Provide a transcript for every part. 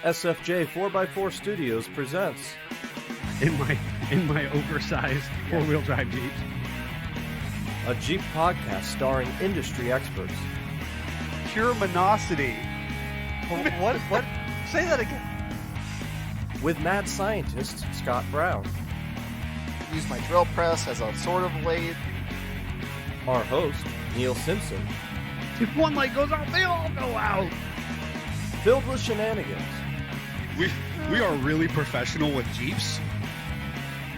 SFJ 4x4 Studios presents in my oversized four-wheel drive Jeep. a Jeep podcast starring industry experts. Pure Monosity. What? Say that again. With mad scientist Scott Brown, Use my drill press as a sort of lathe. our host Neil Simpson, If one light goes out, they all go out. filled with shenanigans. We are really professional with Jeeps.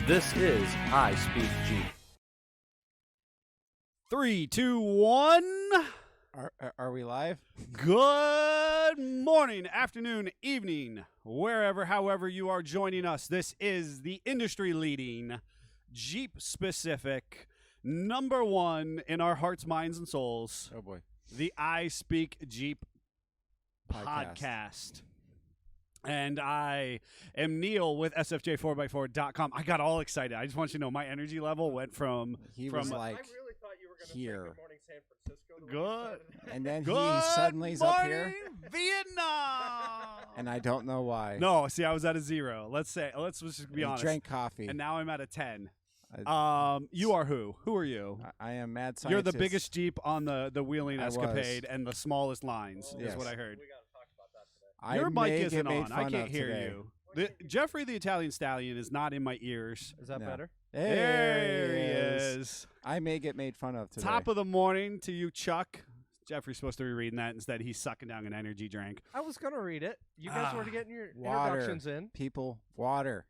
This is I Speak Jeep. 3, 2, 1. Are we live? Good morning, afternoon, evening, however you are joining us. This is the industry-leading, Jeep-specific, number one in our hearts, minds, and souls, Oh boy. the I Speak Jeep podcast. And I am Neil with SFJ4x4.com. I got all excited. I just want you to know my energy level went from He was like, I really thought you were going to here. say Good Morning San Francisco. the way you Good. started it. and then Good he suddenly's up here, morning, Vietnam. and I don't know why. No, see, I was at a 0. Let's just be he honest. drank coffee. And now I'm at a 10. I, You are who? Who are you? I am mad scientist. You're the biggest Jeep on the wheeling I was. escapade and the smallest lines, is Yes. what I heard. We got to talk about that today. I Your may mic get isn't made on. I fun can't of hear today. you. Jeffrey the Italian Stallion is not in my ears. Is that No. better? There he is. I may get made fun of today. Top of the morning to you, Chuck. Jeffrey's supposed to be reading that. Instead, he's sucking down an energy drink. I was going to read it. You guys were getting your Water. introductions in. People, water.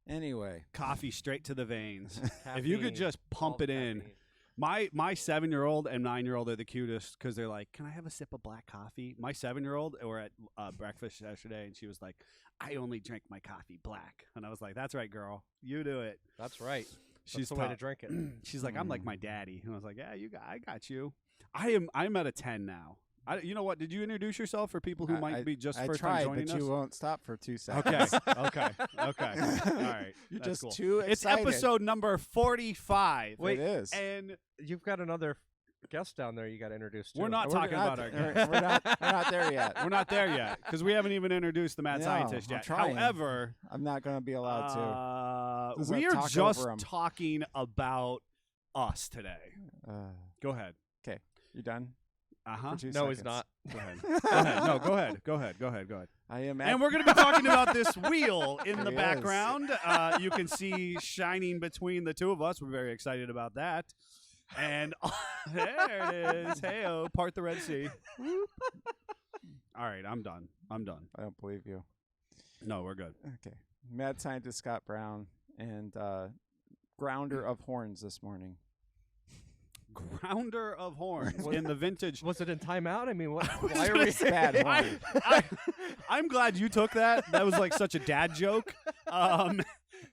Anyway, Coffee straight to the veins. If you could Caffeine. just pump All it in. caffeine. My 7-year-old and 9-year-old are the cutest because they're like, "Can I have a sip of black coffee?" My 7-year-old, we were at breakfast yesterday, and she was like, "I only drink my coffee black," and I was like, "That's right, girl, you do it." That's right. She's That's the way to tough. drink it. She's like, "I'm like my daddy," and I was like, "Yeah, I got you." I'm at a 10 now. You know what? Did you introduce yourself for people who might be just I first tried, time joining but us? you won't stop for 2 Okay, seconds. okay. All right. You're That's just cool. too It's excited. episode number 45. Wait, It is. And You've got another guest down there you got to introduce to. we're not We're talking about our we're guest. not there yet. We're not there yet because we haven't even introduced the mad No, scientist I'm yet. trying. However, I'm not going to be allowed Does we that are talk just over 'em? talking about us today. to. Go ahead. You done? Uh-huh. For 2 No, seconds. he's not. Go ahead. Go ahead. No, go ahead. Go ahead. Go ahead. Go ahead. I am. And we're going to be talking about this wheel in the Yes. background. You can see shining between the two of us. We're very excited about that. And there it is. Hey-oh, part the Red Sea. All right, I'm done. I don't believe you. No, we're good. Okay. Mad scientist Scott Brown and grounder of horns this morning. Grounder of horns in the vintage. Was it in timeout? I mean, what? was Why are gonna we? say- Bad horn. I'm glad you took that. That was like such a dad joke.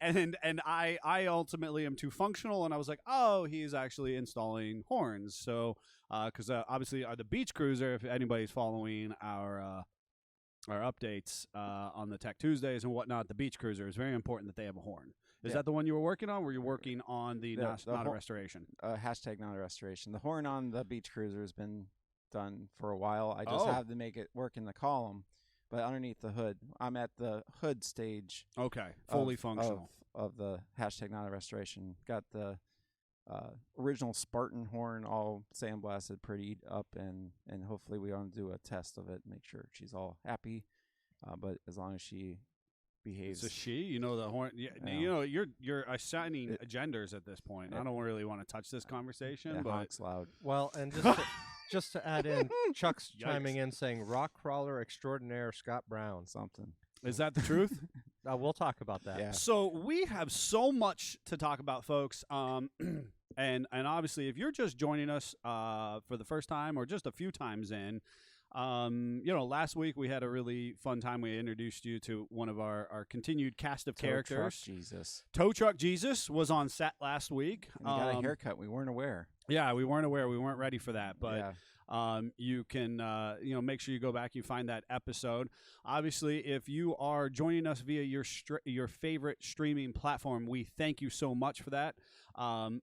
And I ultimately am too functional, and I was like, oh, he's actually installing horns. So, because obviously the Beach Cruiser, if anybody's following our updates on the Tech Tuesdays and whatnot, the Beach Cruiser is very important that they have a horn. Is Yeah. that the one you were working on? Were you working on the The not a hor- restoration? Hashtag not a restoration. The horn on the beach cruiser has been done for a while. I just Oh. have to make it work in the column, but underneath the hood, I'm at the hood stage. Okay, fully of- functional. of the hashtag not a restoration. Got the original Spartan horn all sandblasted, pretty up, and hopefully we want to do a test of it, make sure she's all happy. But as long as she behaves, It's a she, you know the horn. Yeah, Yeah. you know you're assigning It- genders at this point. I it- don't really want to touch this conversation, it but honks loud. Well, and just to add in, Chuck's chiming in saying rock crawler extraordinaire Scott Brown. Something. is that the truth? We'll talk about that. Yeah. So we have so much to talk about, folks. And obviously, if you're just joining us for the first time or just a few times in, last week we had a really fun time. We introduced you to one of our continued cast of Tow truck characters. Jesus. Tow Truck Jesus was on set last week. And he got a haircut. We weren't aware. Yeah, we weren't aware. We weren't ready for that, but. yeah. You can make sure you go back, you find that episode. Obviously, if you are joining us via your favorite streaming platform, we thank you so much for that.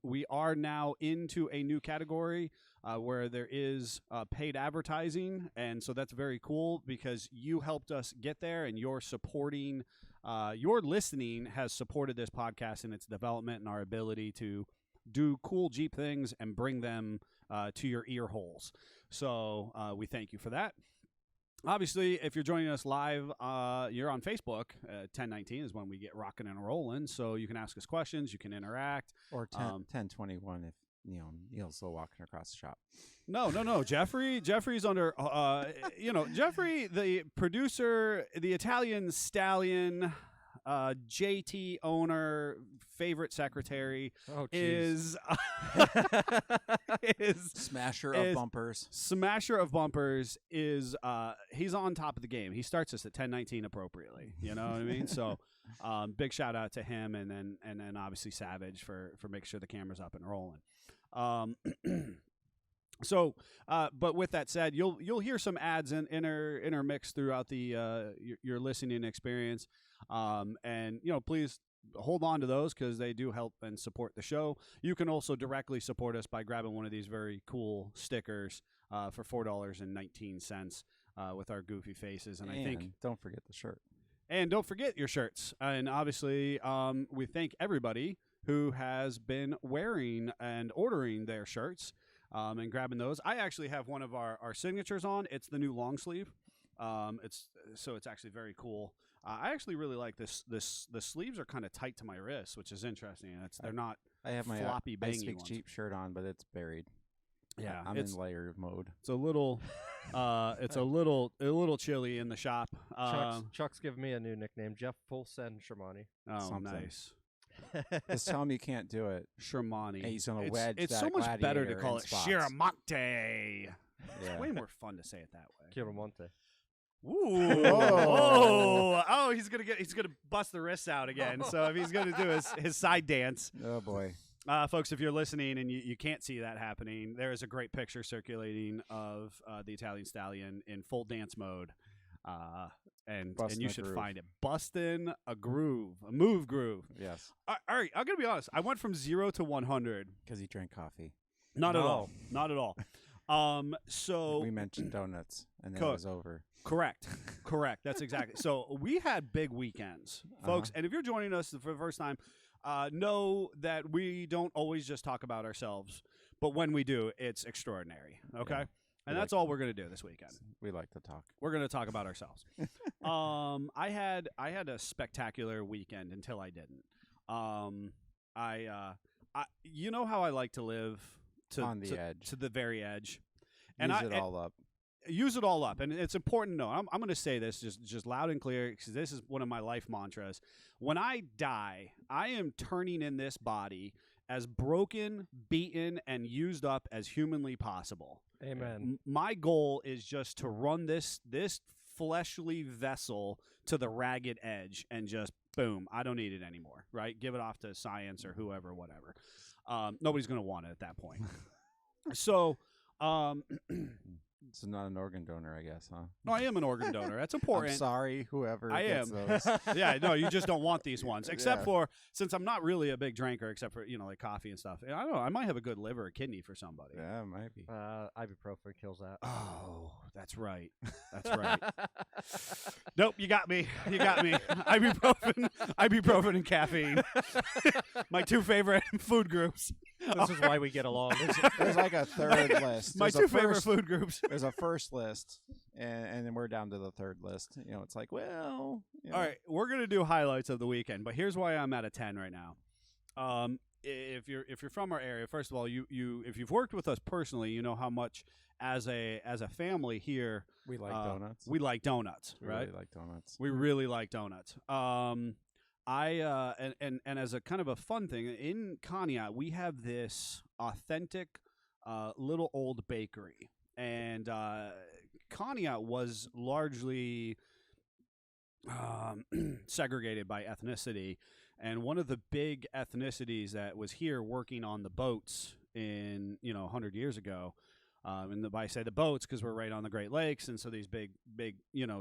We are now into a new category where there is paid advertising, and so that's very cool because you helped us get there, and your listening has supported this podcast in its development and our ability to do cool Jeep things and bring them to your ear holes. So we thank you for that. Obviously, if you're joining us live, you're on Facebook. 10:19 is when we get rocking and rolling, so you can ask us questions, you can interact. Or 10:21 if Neil's still walking across the shop. No. Jeffrey's under. Jeffrey, the producer, the Italian stallion, JT owner, favorite secretary, Oh, jeez. is Smasher of bumpers. Smasher of bumpers is he's on top of the game. He starts us at 10:19 appropriately. You know what I mean? So big shout out to him, and then obviously Savage for making sure the camera's up and rolling. So, but with that said, you'll hear some ads intermixed throughout the your listening experience, and please hold on to those because they do help and support the show. You can also directly support us by grabbing one of these very cool stickers for $4.19 with our goofy faces, and I think don't forget the shirt. And don't forget your shirts. And obviously, we thank everybody who has been wearing and ordering their shirts and grabbing those. I actually have one of our signatures on. It's the new long sleeve. It's actually very cool. I actually really like this. The sleeves are kind of tight to my wrists, which is interesting. They're not. I have my floppy, I bangy Speak ones. Jeep shirt on, but it's buried. Yeah, I'm in layer mode. It's a little, it's a little chilly in the shop. Chuck's giving me a new nickname, Jeff Full Send Shermani. Oh, something. nice. Just tell him you can't do it. Shermani. And he's gonna wedge It's that so much better to gladiator call in it spots. Shiramonte. Yeah. It's way more fun to say it that way. Chiaramonte. Ooh. Oh. Oh, he's gonna bust the wrists out again. So if he's gonna do his side dance. Oh boy. Folks, if you're listening and you can't see that happening, there is a great picture circulating of the Italian Stallion in full dance mode. And you should find it. Bustin' a move groove. Yes. All right, I'm going to be honest. I went from 0 to 100. Because he drank coffee. Not at all. Not at all. So we mentioned donuts, and then it was over. Correct. That's exactly. So we had big weekends, folks. And if you're joining us for the first time, know that we don't always just talk about ourselves, but when we do, it's extraordinary. Okay. Yeah. And that's all we're going to do this weekend. We like to talk. We're going to talk about ourselves. I had a spectacular weekend until I didn't. You know how I like to live on the edge, to the very edge, and use it all up. Use it all up, and it's important to know. I'm going to say this just loud and clear because this is one of my life mantras. When I die, I am turning in this body as broken, beaten, and used up as humanly possible. Amen. My goal is just to run this fleshly vessel to the ragged edge and just boom, I don't need it anymore, right? Give it off to science or whoever, whatever. Nobody's going to want it at that point. So, So not an organ donor, I guess, huh? no, I am an organ donor. That's important. I'm sorry, whoever I gets am. those. Yeah, no, you just don't want these ones. Except Yeah. for, since I'm not really a big drinker, except for, like coffee and stuff. I don't know. I might have a good liver or kidney for somebody. Yeah, it might be. Ibuprofen kills that. Oh, that's right. That's right. Nope, you got me. Ibuprofen and caffeine. My two favorite food groups. This is why we get along. There's like a third list. My There's two a favorite first- food groups. There's a first list, and then we're down to the third list. It's like, well. All right, we're gonna do highlights of the weekend, but here's why I'm at a 10 right now. If you're from our area, first of all, you if you've worked with us personally, you know how much as a family here We like donuts. We like donuts, We right? really like donuts. We really like donuts. And as a kind of a fun thing in Conneaut, we have this authentic little old bakery, and Conneaut was largely segregated by ethnicity, and one of the big ethnicities that was here working on the boats in 100 years ago. And I say the boats because we're right on the Great Lakes, and so these big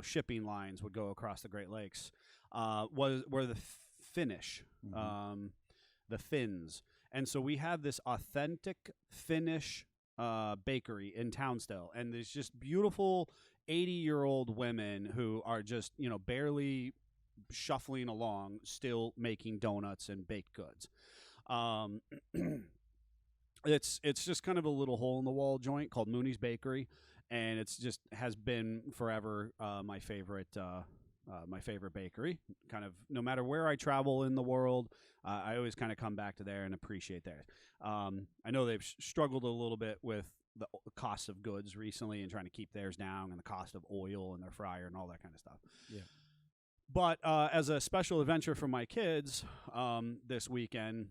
shipping lines would go across the Great Lakes. Were the Finnish, the Finns, and so we have this authentic Finnish bakery in town still, and there's just beautiful 80-year-old women who are just barely shuffling along, still making donuts and baked goods. It's just kind of a little hole in the wall joint called Mooney's Bakery, and it's just has been forever my favorite bakery. Kind of no matter where I travel in the world, I always kind of come back to there and appreciate theirs. I know they've struggled a little bit with the cost of goods recently and trying to keep theirs down, and the cost of oil and their fryer and all that kind of stuff. Yeah. But as a special adventure for my kids this weekend,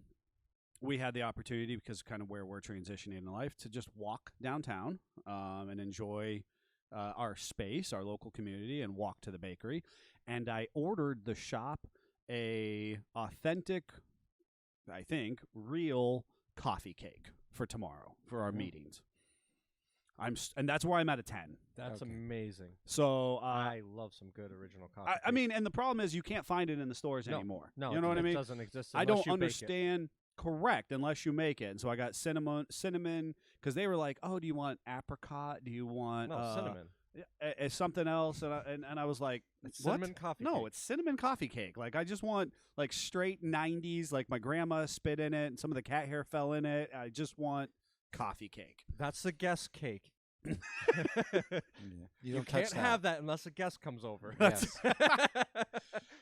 we had the opportunity, because kind of where we're transitioning in life, to just walk downtown and enjoy our space, our local community, and walk to the bakery. And I ordered the shop a authentic, I think, real coffee cake for tomorrow for our meetings. And that's where I'm at a 10. That's Okay. amazing. So I love some good original coffee. I mean, and the problem is you can't find it in the stores anymore. No, you know what I mean? It doesn't exist. I unless don't you bake it. understand. Correct, unless you make it. And so I got cinnamon, because they were like, "Oh, do you want apricot? Do you want No, cinnamon. something else?" And I was like, It's "What? cinnamon coffee. No, cake. it's cinnamon coffee cake. Like, I just want like straight 90s, like my grandma spit in it and some of the cat hair fell in it. I just want coffee cake." That's the guest cake. Yeah. You don't can't touch have that unless a guest comes over. Yes.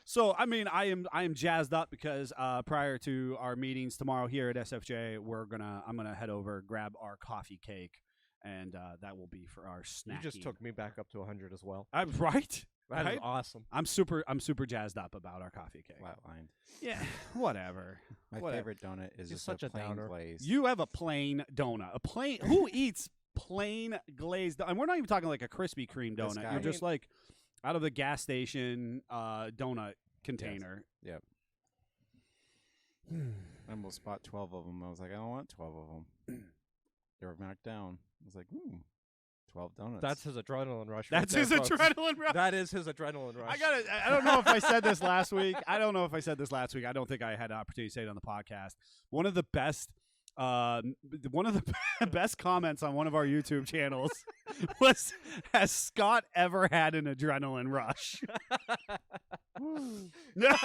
So, I mean, I am jazzed up because prior to our meetings tomorrow here at SFJ, I'm gonna head over, grab our coffee cake, and that will be for our snacking. You just took me back up to 100 as well. I'm right. That Right? is awesome. I'm super jazzed up about our coffee cake. Flatlined. Yeah, whatever. My Whatever. favorite donut is You're just such a plain downer. glaze. You have a plain donut. Who eats plain glazed? And we're not even talking like a Krispy Kreme This donut. guy. You're I just like out of the gas station donut container. Yep. I almost bought 12 of them. I was like, I don't want 12 of them. They were marked down. I was like, 12 donuts. That's his adrenaline rush. right That's there, his folks. adrenaline rush. That is his adrenaline rush. I don't know if I said this last week. I don't think I had an opportunity to say it on the podcast. One of the best best comments on one of our YouTube channels was, "Has Scott ever had an adrenaline rush?" No.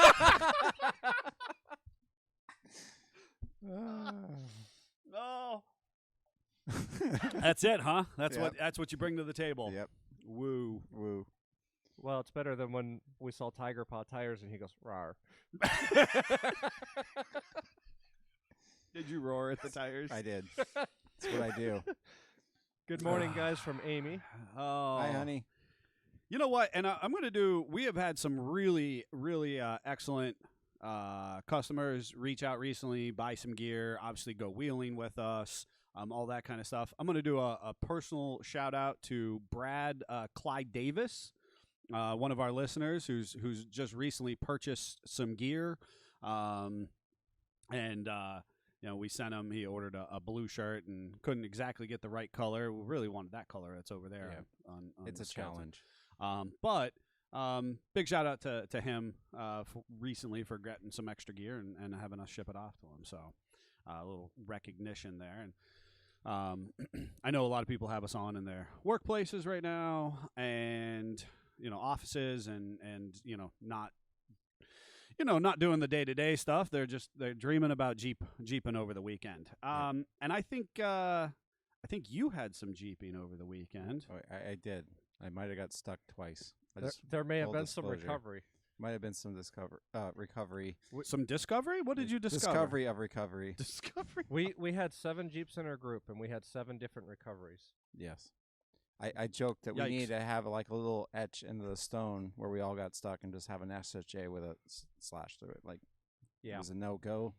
That's it, huh? That's Yep. what you bring to the table. Yep. Woo. Woo. Well, it's better than when we saw Tiger Paw tires and he goes, "Rawr." Did you roar at the tires? I did. That's what I do. Good morning, guys, from Amy. Oh. Hi, honey. You know what? And I'm going to do, we have had some really, really excellent customers reach out recently, buy some gear, obviously go wheeling with us, all that kind of stuff. I'm going to do a personal shout out to Brad Clyde Davis, one of our listeners who's just recently purchased some gear. We sent him, he ordered a blue shirt and couldn't exactly get the right color. We really wanted that color that's over there. Yeah. On It's the a skeleton. challenge. But big shout out to him recently for getting some extra gear and having us ship it off to him. So a little recognition there. And I know a lot of people have us on in their workplaces right now and, offices and not doing the day-to-day stuff. They're dreaming about jeeping over the weekend. And I think you had some jeeping over the weekend. Oh, I did. I might have got stuck twice. There may have full been some disclosure. recovery. Might have been some recovery. Some discovery? What did you discover? Discovery of recovery. Discovery. We had 7 Jeeps in our group, and we had 7 different recoveries. Yes. I joked that we Yikes. needed to have like a little etch into the stone where we all got stuck and just have an SHA with a slash through it. Like, it Yeah, was a no-go.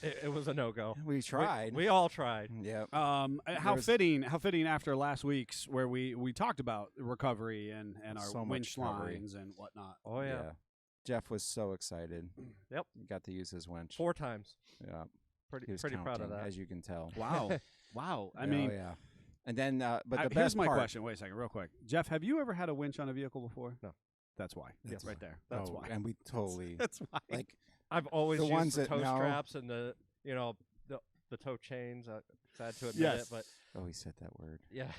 it was a no-go. We tried. We all tried. Yeah. How was- fitting after last week's where we talked about recovery and our So much winch recovery. lines and whatnot. Oh yeah, Jeff was so excited. Yep. He got to use his winch. 4 times. Yeah. He Pretty was proud of counting, that. as you can tell. Wow. Wow. I Yeah, mean, oh, yeah. And then, but the here's best my part. question. Wait a second, real quick. Jeff, have you ever had a winch on a vehicle before? No. That's why. That's right there. That's why. And we totally That's why. like. I've always The used ones the that toe know- straps and the the toe chains. Sad to admit Yes. it, but Oh, he said that word. yeah.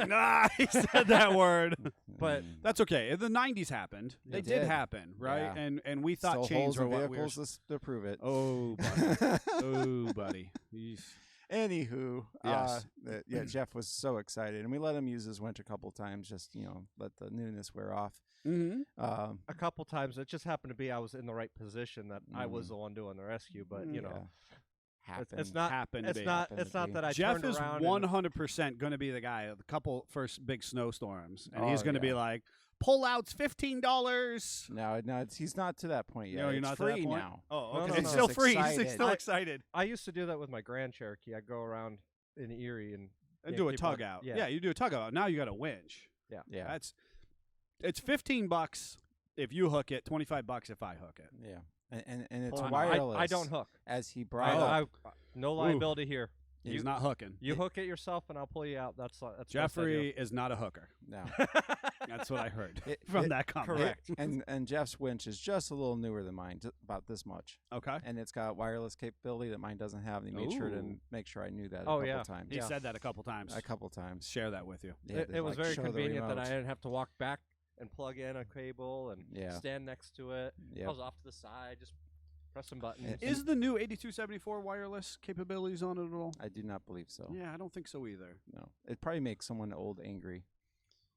Nah, he said that word. But That's okay. The 90s happened. They It did did. happen, right? Yeah. And we thought Stole chains holes were in what we were. vehicles to prove it. Oh, buddy. Oh, buddy. Yeesh. Anywho, Yes. yeah, Jeff was so excited, and we let him use his winch a couple times, just let the newness wear off. Mm-hmm. A couple times it just happened to be I was in the right position that I was the one doing the rescue, but you know, it's not Happened to it's be. not Happened it's to not be. that I Jeff turned is around 100% going to be the guy of the couple first big snowstorms, and he's Oh, going to be yeah. like, pull outs $15. No, he's not to that point yet. No, you're It's not free to that point? now. Oh, No, okay. no, It's no. still He's free. He's excited. still excited. I used to do that with my Grand Cherokee. I'd go around in Erie and Do a keep tug on- out. Yeah. You do a tug out. Now you got a winch. Yeah, It's $15 if you hook it, $25 if I hook it. yeah, and it's Hold on. wireless. I don't hook. As he brought up. No liability here. He's You- not hooking. You hook it yourself, and I'll pull you out. That's the best I do. Jeffrey is not a hooker. No, That's what I heard It- from it- that comment. correct. and Jeff's winch is just a little newer than mine, about this much, Okay. and it's got wireless capability that mine doesn't have. And he made sure to Ooh. make sure I knew that Oh, a yeah. couple times. He said that a couple times. A couple times. Share that with you. Yeah, It was very show the convenient that I remote. didn't have to walk back and plug in a cable and Yeah. stand next to it. Yep. I was off to the side, just press some buttons. And- Is the new 8274 wireless capabilities on it at all? I do not believe so. Yeah, I don't think so either. No, it probably makes someone old angry,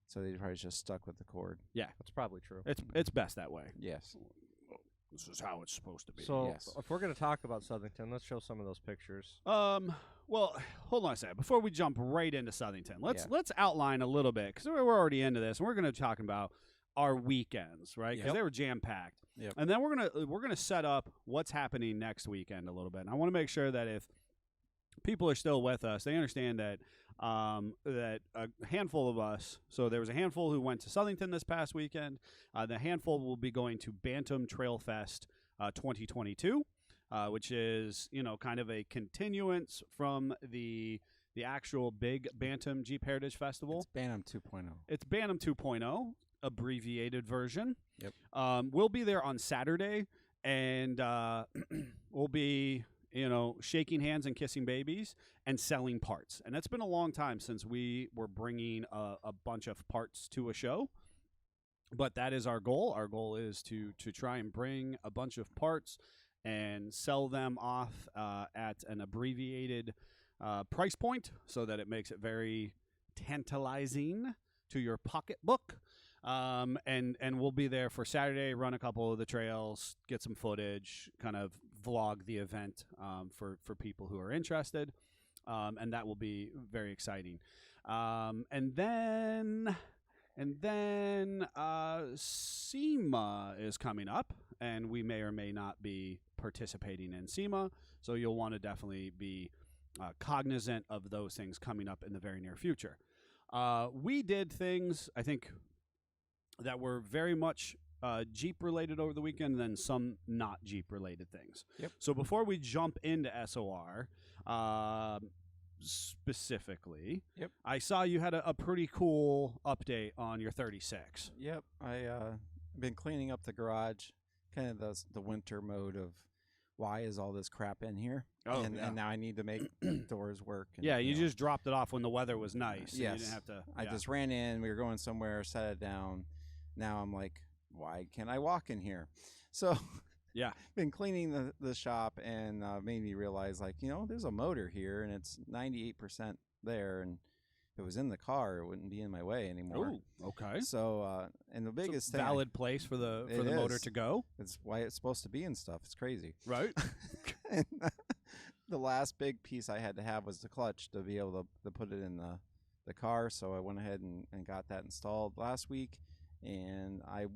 so they probably just stuck with the cord. That's probably true. It's best that way. Yes. This is how it's supposed to be. So Yes. if we're going to talk about Southington, let's show some of those pictures. Well, hold on a second. Before we jump right into Southington, let's Yeah. let's outline a little bit because we're already into this, and we're going to talk about our weekends, right? Because Yep. they were jam packed. Yep. And then we're gonna set up what's happening next weekend a little bit. And I want to make sure that if people are still with us, they understand that that a handful of us. So there was a handful who went to Southington this past weekend. The handful will be going to Bantam Trail Fest 2022. Which is, kind of a continuance from the actual big Bantam Jeep Heritage Festival. It's Bantam 2.0. It's Bantam 2.0, abbreviated version. Yep. We'll be there on Saturday, and we'll be, shaking hands and kissing babies and selling parts. And it's been a long time since we were bringing a bunch of parts to a show. But that is our goal. Our goal is to try and bring a bunch of parts and sell them off at an abbreviated price point so that it makes it very tantalizing to your pocketbook. And we'll be there for Saturday, run a couple of the trails, get some footage, kind of vlog the event for people who are interested. And that will be very exciting. And then SEMA is coming up, and we may or may not be participating in SEMA, so you'll want to definitely be cognizant of those things coming up in the very near future. We did things, I think, that were very much Jeep-related over the weekend, and then some not Jeep-related things. Yep. So before we jump into SOR, specifically, Yep. I saw you had a pretty cool update on your 36. Yep. I been cleaning up the garage, kind of the winter mode of why is all this crap in here? Oh, and, yeah. and now I need to make doors work. And, Yeah, you know, just dropped it off when the weather was nice. and Yes. You didn't have to. I yeah. just ran in. We were going somewhere, set it down. Now I'm like, why can't I walk in here? So Yeah. been cleaning the shop and made me realize, like, there's a motor here and it's 98% there. And if it was in the car, it wouldn't be in my way anymore. Oh, okay. So, and the It's a biggest thing, valid place for the It motor is. to go. it's why it's supposed to be and stuff. It's crazy. Right. And the last big piece I had to have was the clutch to be able to put it in the car. So I went ahead and got that installed last week. And I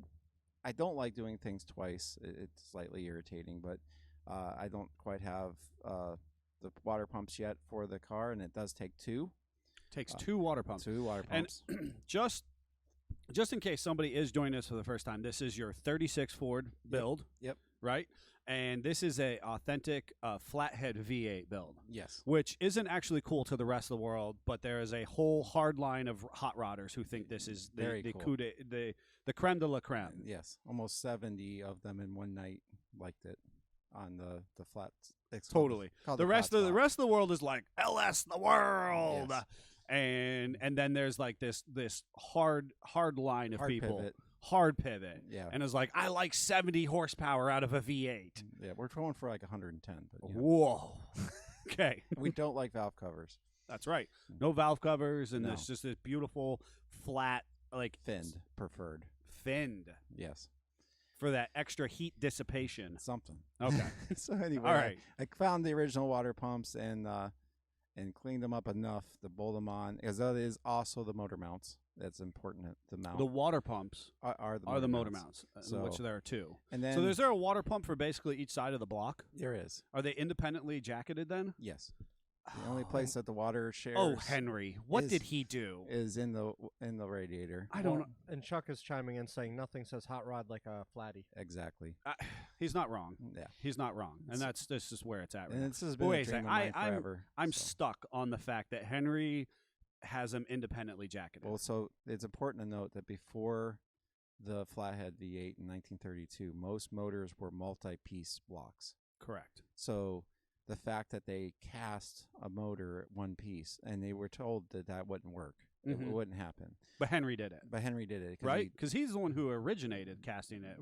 don't like doing things twice. It's slightly irritating, but I don't quite have the water pumps yet for the car, and it does take two. Takes two water pumps. Two water pumps. And just in case somebody is joining us for the first time, this is your 36 Ford build. Yep. Right? And this is a authentic flathead V8 build, Yes. which isn't actually cool to the rest of the world, but there is a whole hard line of hot rodders who think this is Very the cool. the creme de la creme. Yes. Almost 70 of them in one night liked it. on the flat. It's Totally. called The flat rest of the spot. rest of the world is like LS the world. Yes. And then there's like this hard line of Hard people. pivot. Hard pivot. Yeah. And it's like, I like 70 horsepower out of a V8. Yeah, we're going for like 110. But, Whoa. Okay. we don't like valve covers. That's right. No valve covers, and No. it's just this beautiful, flat, like Finned preferred. finned Yes. for that extra heat dissipation. Something. Okay. So anyway, All right. I found the original water pumps and cleaned them up enough to bolt them on, because that is also the motor mounts. That's important to mount. The water pumps are the motor mounts, So- which there are two. And then So is there a water pump for basically each side of the block? there is. Are they independently jacketed then? Yes. The only place that the water shares Oh, Henry, what is- did he do? is in the radiator. I don't know. And Chuck is chiming in saying nothing says hot rod like a flatty. Exactly. He's not wrong. Yeah. He's not wrong, and that's just where it's at. Right And now. this has But been wait a a dream second. of mine forever. I'm so. stuck on the fact that Henry has them independently jacketed. Well, so it's important to note that before the Flathead V8 in 1932, most motors were multi-piece blocks. Correct. So the fact that they cast a motor one piece, and they were told that wouldn't work, it Mhm. wouldn't happen. But Henry did it, But Henry did it, right? Because he's the one who originated casting it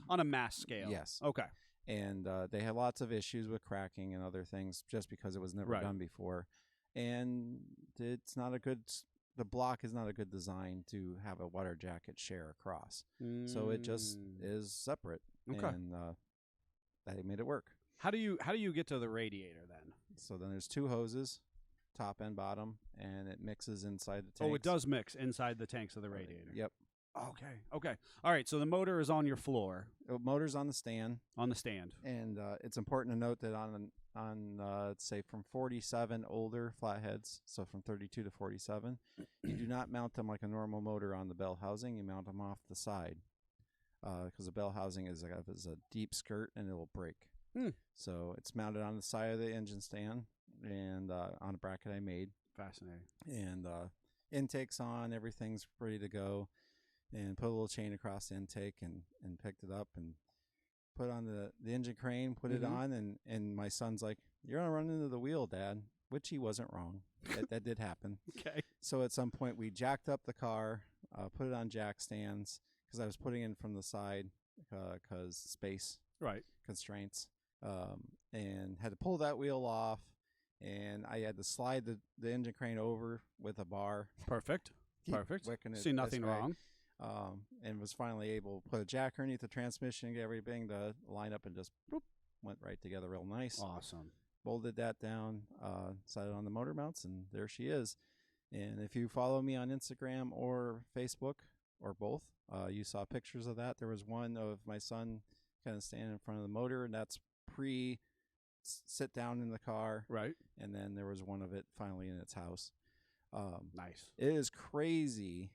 on a mass scale. Yes. Okay. And they had lots of issues with cracking and other things just because it was never Right. done before, and it's not a good. The block is not a good design to have a water jacket share across. So it just is separate, Okay. and they made it work. How do you get to the radiator then? So then there's two hoses, top and bottom, and it mixes inside the tanks. Oh, it does mix inside the tanks of the radiator. Yep. Okay. Okay. All right. So the motor is on your floor Motor's on the stand, on the stand. and it's important to note that on say from 47 older flatheads, so from 32 to 47, you do not mount them like a normal motor on the bell housing. You mount them off the side, because the bell housing is a deep skirt and it will break. So it's mounted on the side of the engine stand and on a bracket I made. Fascinating. And intake's on, everything's ready to go, and put a little chain across the intake and picked it up and put on the engine crane, put it on, and my son's like, "You're gonna run into the wheel, Dad," which he wasn't wrong. that did happen. Okay. So at some point we jacked up the car, put it on jack stands because I was putting in from the side because space Right. constraints, and had to pull that wheel off, and I had to slide the engine crane over with a bar. Perfect. Keep Perfect. wicking it See nothing this way, wrong. and was finally able to put a jack underneath the transmission, get everything to line up, and just boop, went right together real nice. Awesome. Bolted that down, set it on the motor mounts, and there she is. And if you follow me on Instagram or Facebook or both, you saw pictures of that. There was one of my son kind of standing in front of the motor, and that's pre sit down in the car. Right. And then there was one of it finally in its house. Nice. It is crazy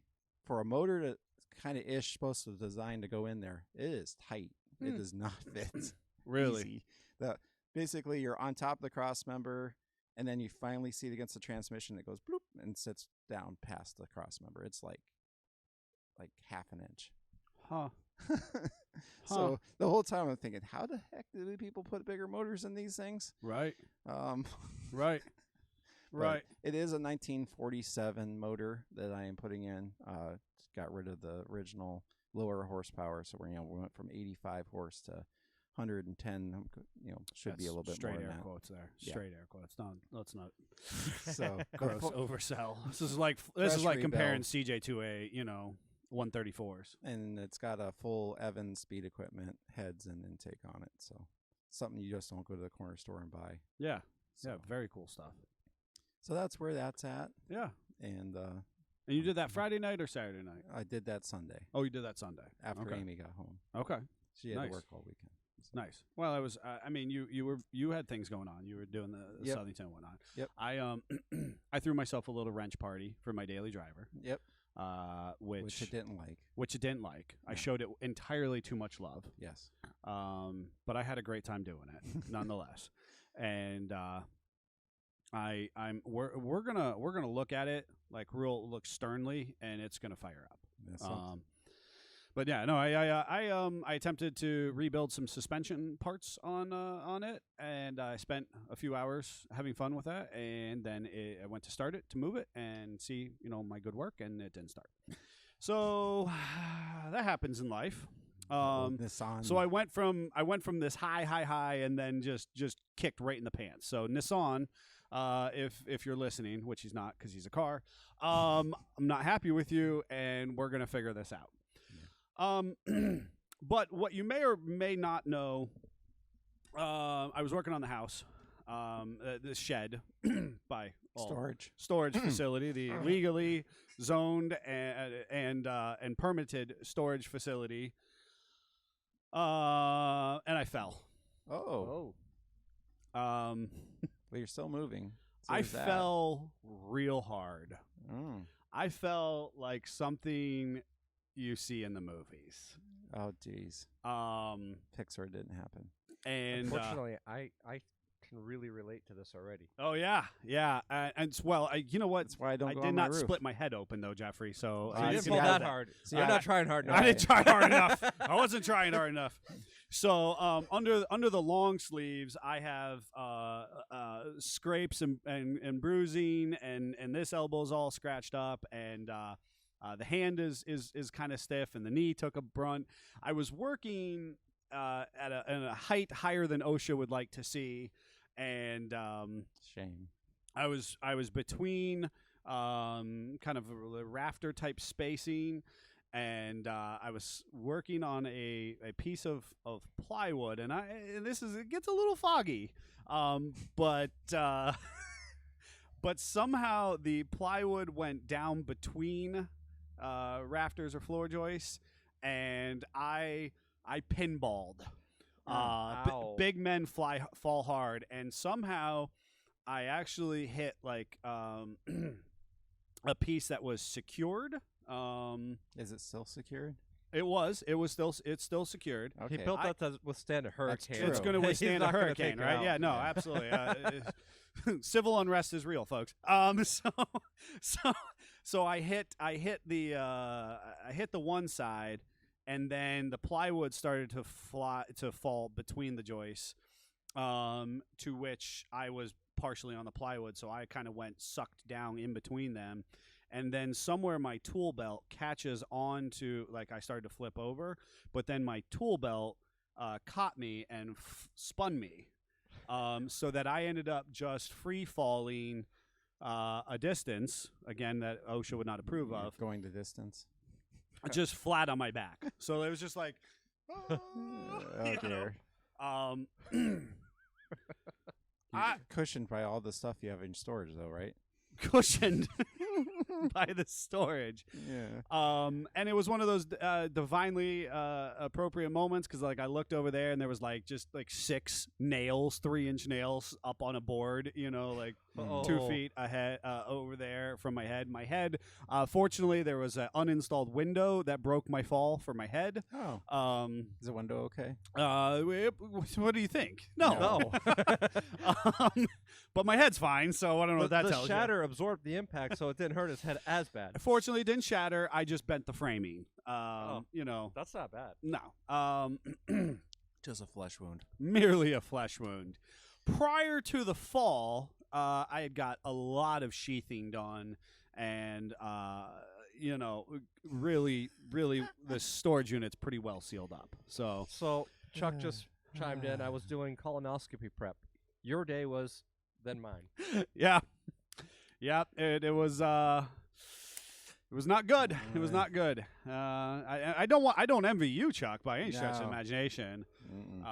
for a motor to kind of supposed to design to go in there. It is tight. It does not fit. Really? Easy. Basically you're on top of the cross member, and then you finally see it against the transmission. It goes bloop and sits down past the cross member. It's like half an inch. Huh. So the whole time I'm thinking, how the heck do people put bigger motors in these things? Right. Um, Right. but Right. It is a 1947 motor that I am putting in. Got rid of the original lower horsepower, so we went from 85 horse to 110. Should be a little bit straight more air than that. quotes there. Yeah. Straight air quotes. No, let's not. So Gross oversell. This is like comparing CJ to a 134s. and it's got a full Evans speed equipment heads and intake on it. So something you just don't go to the corner store and buy. Yeah. So, Yeah. Very cool stuff. so that's where that's at. Yeah. And And you did that Friday night or Saturday night? I did that Sunday Oh, you did that Sunday after okay. Amy got home. Okay. She had Nice. to work all weekend. Nice. Well, I was. I mean, you had things going on. You were doing the Yep. Southington and whatnot. Yep. I I threw myself a little wrench party for my daily driver. Yep. Which I didn't like. Which it didn't like. I Yeah. showed it entirely too much love. Yes. But I had a great time doing it, nonetheless. And we're gonna look at it like look sternly, and it's gonna fire up. That's something. But yeah, no, I attempted to rebuild some suspension parts on it, and I spent a few hours having fun with that, and then I went to start it to move it and see my good work, and it didn't start. So that happens in life. Nissan. So I went from this high, and then just kicked right in the pants. So Nissan, if you're listening, which he's not because he's a car, I'm not happy with you, and we're gonna figure this out. But what you may or may not know, I was working on the house, this shed by storage facility, the legally zoned and permitted storage facility. And I fell. Oh. Well, you're still moving. So I there's that. fell real hard. Mm. I fell like something you see in the movies. Oh, geez. Pixar didn't happen. And unfortunately, I can really relate to this already. oh yeah, and well, you know what? That's why I don't I go did on my not roof. split my head open though, Jeffrey. So So you you didn't can fall have that hard. See, I'm I- not trying hard enough. I didn't try hard enough. I wasn't trying hard enough. So under the long sleeves, I have scrapes and bruising, and this elbow's all scratched up, and the hand is kind of stiff, and the knee took a brunt. I was working at a height higher than OSHA would like to see, and Shame. I was between kind of a rafter type spacing, and I was working on a piece of plywood, and it gets a little foggy, but somehow the plywood went down between rafters or floor joists, and I pinballed. Ow. Big men fall hard, and somehow I actually hit like a piece that was secured. Is it still secured? It's still secured. Okay. He built that to withstand a hurricane. true. It's going to He's withstand a not gonna hurricane, take it right? out. Yeah, no, Yeah. absolutely. Civil unrest is real, folks. So I hit the one side, and then the plywood started to fall between the joists, to which I was partially on the plywood, so I kind of went sucked down in between them. And then somewhere my tool belt catches on to, like, I started to flip over, but then my tool belt caught me and spun me, so that I ended up just free falling a distance, again, that OSHA would not approve You're of, going the distance. just flat on my back. So it was just like, Oh dear. I- Cushioned by all the stuff you have in storage, though, right? cushioned by the storage. Yeah. And it was one of those divinely appropriate moments, because like I looked over there and there was like just like 6 nails, 3-inch nails up on a board, like Uh-oh. 2 feet ahead over there from my head. Fortunately, there was an uninstalled window that broke my fall for my head. Oh. Is the window okay? What do you think? No. But my head's fine, so I don't know what that the tells shatter absorbed the impact, so it didn't hurt his head as bad. you. Fortunately, it didn't shatter. I just bent the framing. That's not bad. No. Just a flesh wound. Merely a flesh wound. Prior to the fall, I had got a lot of sheathing done, and really, the storage unit's pretty well sealed up. So Chuck just chimed in. I was doing colonoscopy prep. Your day was then mine. yeah, it was not good. It was not good. I don't envy you, Chuck, by any stretch of the No. imagination. Mm-mm.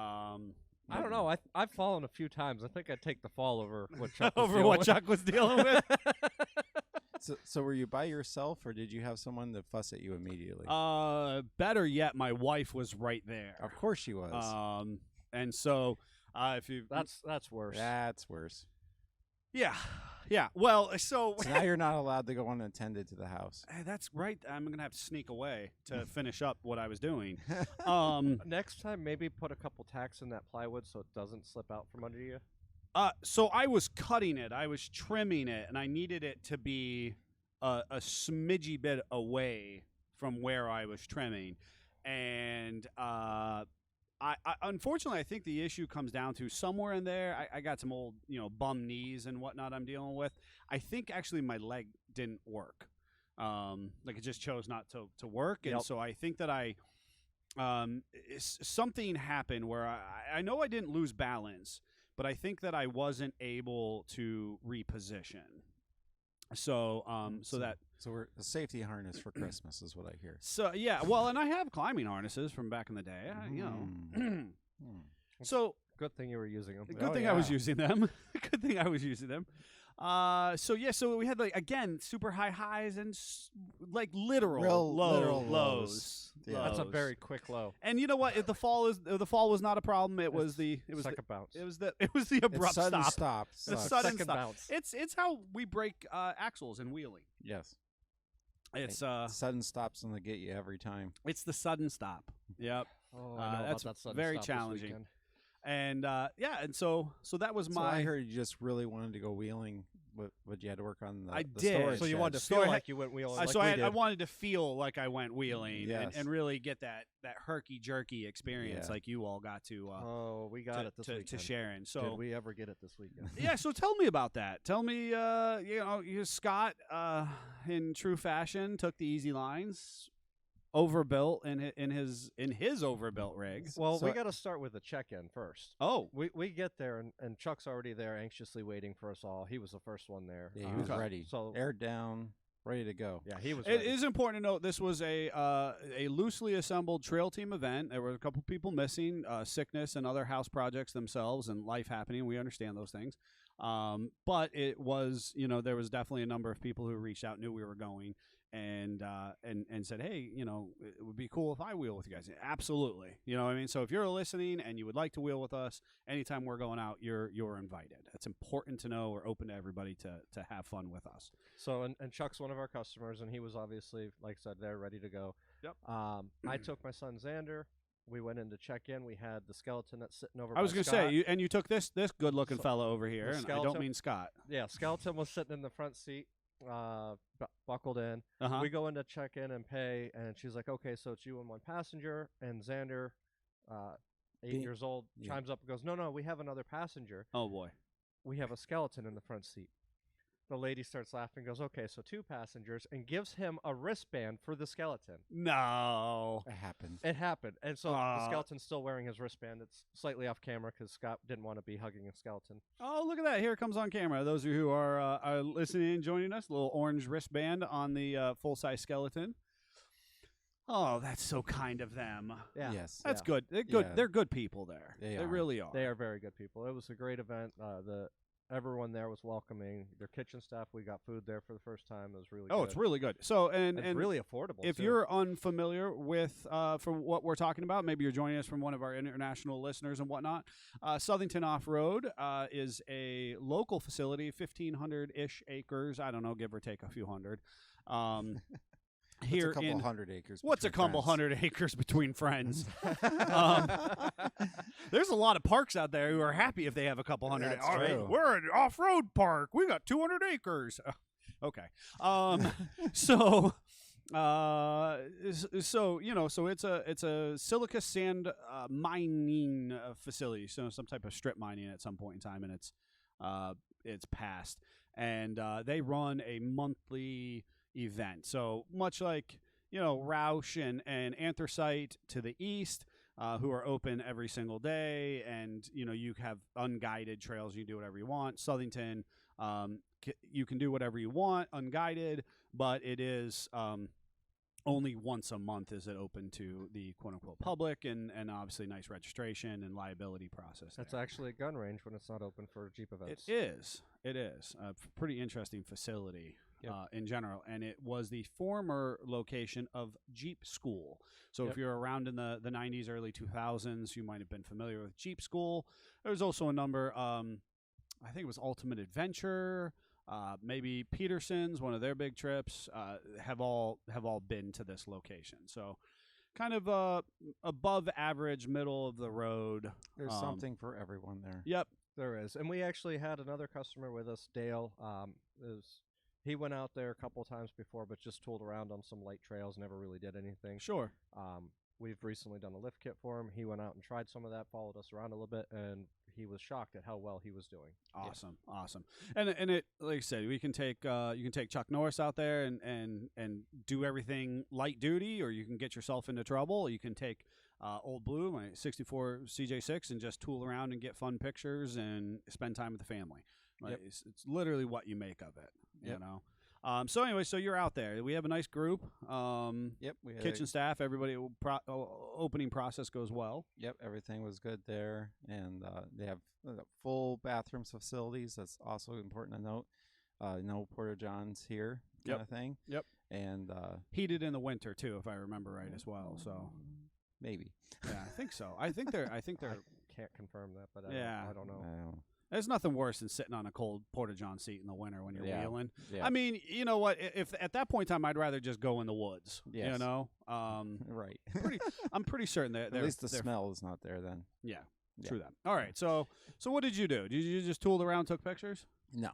I don't know. I've fallen a few times. I think I'd take the fall over what Chuck was Over dealing what with. Chuck was dealing with. So were you by yourself, or did you have someone to fuss at you immediately? Better yet, my wife was right there. Of course she was. And so if you That's worse. That's worse. yeah. Well, so So now you're not allowed to go unattended to the house. Hey, that's right. I'm gonna have to sneak away to finish up what I was doing. Next time, maybe put a couple tacks in that plywood so it doesn't slip out from under you. So I was cutting it, I was trimming it, and I needed it to be a smidgy bit away from where I was trimming. and I unfortunately I think the issue comes down to somewhere in there. I got some old bum knees and whatnot I'm dealing with. I think actually my leg didn't work. Like it just chose not to work, and so I think that something happened where I know I didn't lose balance, but I think that I wasn't able to reposition. So we're a safety harness for Christmas is what I hear. So yeah, well, and I have climbing harnesses from back in the day. So good thing you were using them. Good thing I was using them. Good thing I was using them. So we had like again super high highs and like literal lows. Yeah. That's a very quick low. And you know what? If the fall was not a problem. It was the second bounce. It was the abrupt stop. The sudden second stop. bounce. It's how we break axles in wheeling. Yes. It's sudden stops and they get you every time. It's the sudden stop. Yep. Oh, I know that's about that sudden very stop this challenging. weekend. And and so that was So my. I heard you just really wanted to go wheeling, but you had to work on the. I the did. storage So you shed. wanted to So feel I had- like you went wheeling. So like we I did. wanted to feel like I went wheeling Yes. and really get that herky jerky experience Yeah. like you all got to we got it this to weekend. share in. So Did we ever get it this weekend? yeah, so tell me about that. Tell me, Scott, in true fashion, took the easy lines, overbuilt in his overbuilt rig. Well, So- we got to start with the check-in first. Oh, We get there and Chuck's already there, anxiously waiting for us all. He was the first one there. Yeah, he was ready. So Aired down, ready to go. yeah, he was. it ready. is important to note this was a loosely assembled trail team event. There were a couple people missing, sickness and other house projects themselves, and life happening. We understand those things. But it was, there was definitely a number of people who reached out, knew we were going, and said, hey, it would be cool if I wheel with you guys. Absolutely. You know what I mean? So if you're listening and you would like to wheel with us, anytime we're going out, you're invited. It's important to know we're open to everybody to have fun with us. So and Chuck's one of our customers, and he was obviously, like I said, there ready to go. Yep. I took my son Xander. We went in to check in. We had the skeleton that's sitting over. I was going to say, you took this good-looking So, fellow over here, the and I don't skeleton- mean Scott. Yeah, skeleton was sitting in the front seat, buckled in. Uh-huh. We go in to check in and pay, and she's like, "Okay, so it's you and one passenger." And Xander, 8 Being- years old, yeah. chimes up and goes, "No, we have another passenger. Oh, boy. We have a skeleton in the front seat." The lady starts laughing, goes, "Okay, so 2 passengers," and gives him a wristband for the skeleton. No. It happened. It happened, and so the Aw. skeleton's still wearing his wristband. It's slightly off camera because Scott didn't want to be hugging a skeleton. Oh, look at that. Here it comes on camera. Those of you who are listening and joining us, a little orange wristband on the full-size skeleton. Oh, that's so kind of them. Yeah, Yes. That's Yeah. good. They're good. Yeah. They're good people there. They They are. really are. they are very good people. It was a great event. Everyone there was welcoming. Their kitchen staff, we got food there for the first time. It was really Oh, good. it's really good. So, and really affordable. if too. you're unfamiliar with for what we're talking about, maybe you're joining us from one of our international listeners and whatnot. Southington Off Road is a local facility, 1,500-ish acres. I don't know, give or take a few hundred. Here What's a couple in hundred acres. what's a between couple friends? hundred acres between friends? There's a lot of parks out there who are happy if they have a couple hundred. That's All right, true. we're an off-road park. We got 200 acres. Okay. So it's a silica sand mining facility. So some type of strip mining at some point in time, and it's past. And they run a monthly event. So much like Roush and Anthracite to the east, who are open every single day, and you have unguided trails. You can do whatever you want. Southington, you can do whatever you want unguided, but it is only once a month is it open to the quote unquote public, and obviously nice registration and liability process. That's there. actually a gun range when it's not open for Jeep events. It is a pretty interesting facility. Yep. In general, and it was the former location of Jeep School. So Yep. if you're around in the 90s, early 2000s, you might have been familiar with Jeep School. There's also a number, I think it was Ultimate Adventure, maybe Peterson's, one of their big trips, have all been to this location. So kind of above average, middle of the road. There's something for everyone there. Yep. There is, and we actually had another customer with us, Dale. He went out there a couple of times before, but just tooled around on some light trails, never really did anything. Sure. we've recently done a lift kit for him. He went out and tried some of that, followed us around a little bit, and he was shocked at how well he was doing. Awesome. And it, like I said, we can take you can take Chuck Norris out there and do everything light duty, or you can get yourself into trouble. You can take Old Blue, my 64 CJ6, and just tool around and get fun pictures and spend time with the family. Like, Yep. it's literally what you make of it. You Yep. know. So anyway, so you're out there. We have a nice group. Yep, we had Kitchen staff, everybody. Opening process goes well. Yep, everything was good there, and they have full bathrooms facilities. That's also important to note. No porta johns here, kind of thing. Yep. And Heated in the winter too, if I remember right, as well. So maybe. yeah, I think so. I think they're. Can't confirm that, but Yeah. I don't know. There's nothing worse than sitting on a cold porta john seat in the winter when you're Yeah. wheeling. Yeah. I mean, you know what? If at that point in time, I'd rather just go in the woods. You Yes. know, Right. I'm pretty certain that At least the smell is not there then. Yeah, Yeah. true that. All right, so what did you do? Did you just tool around, took pictures? No.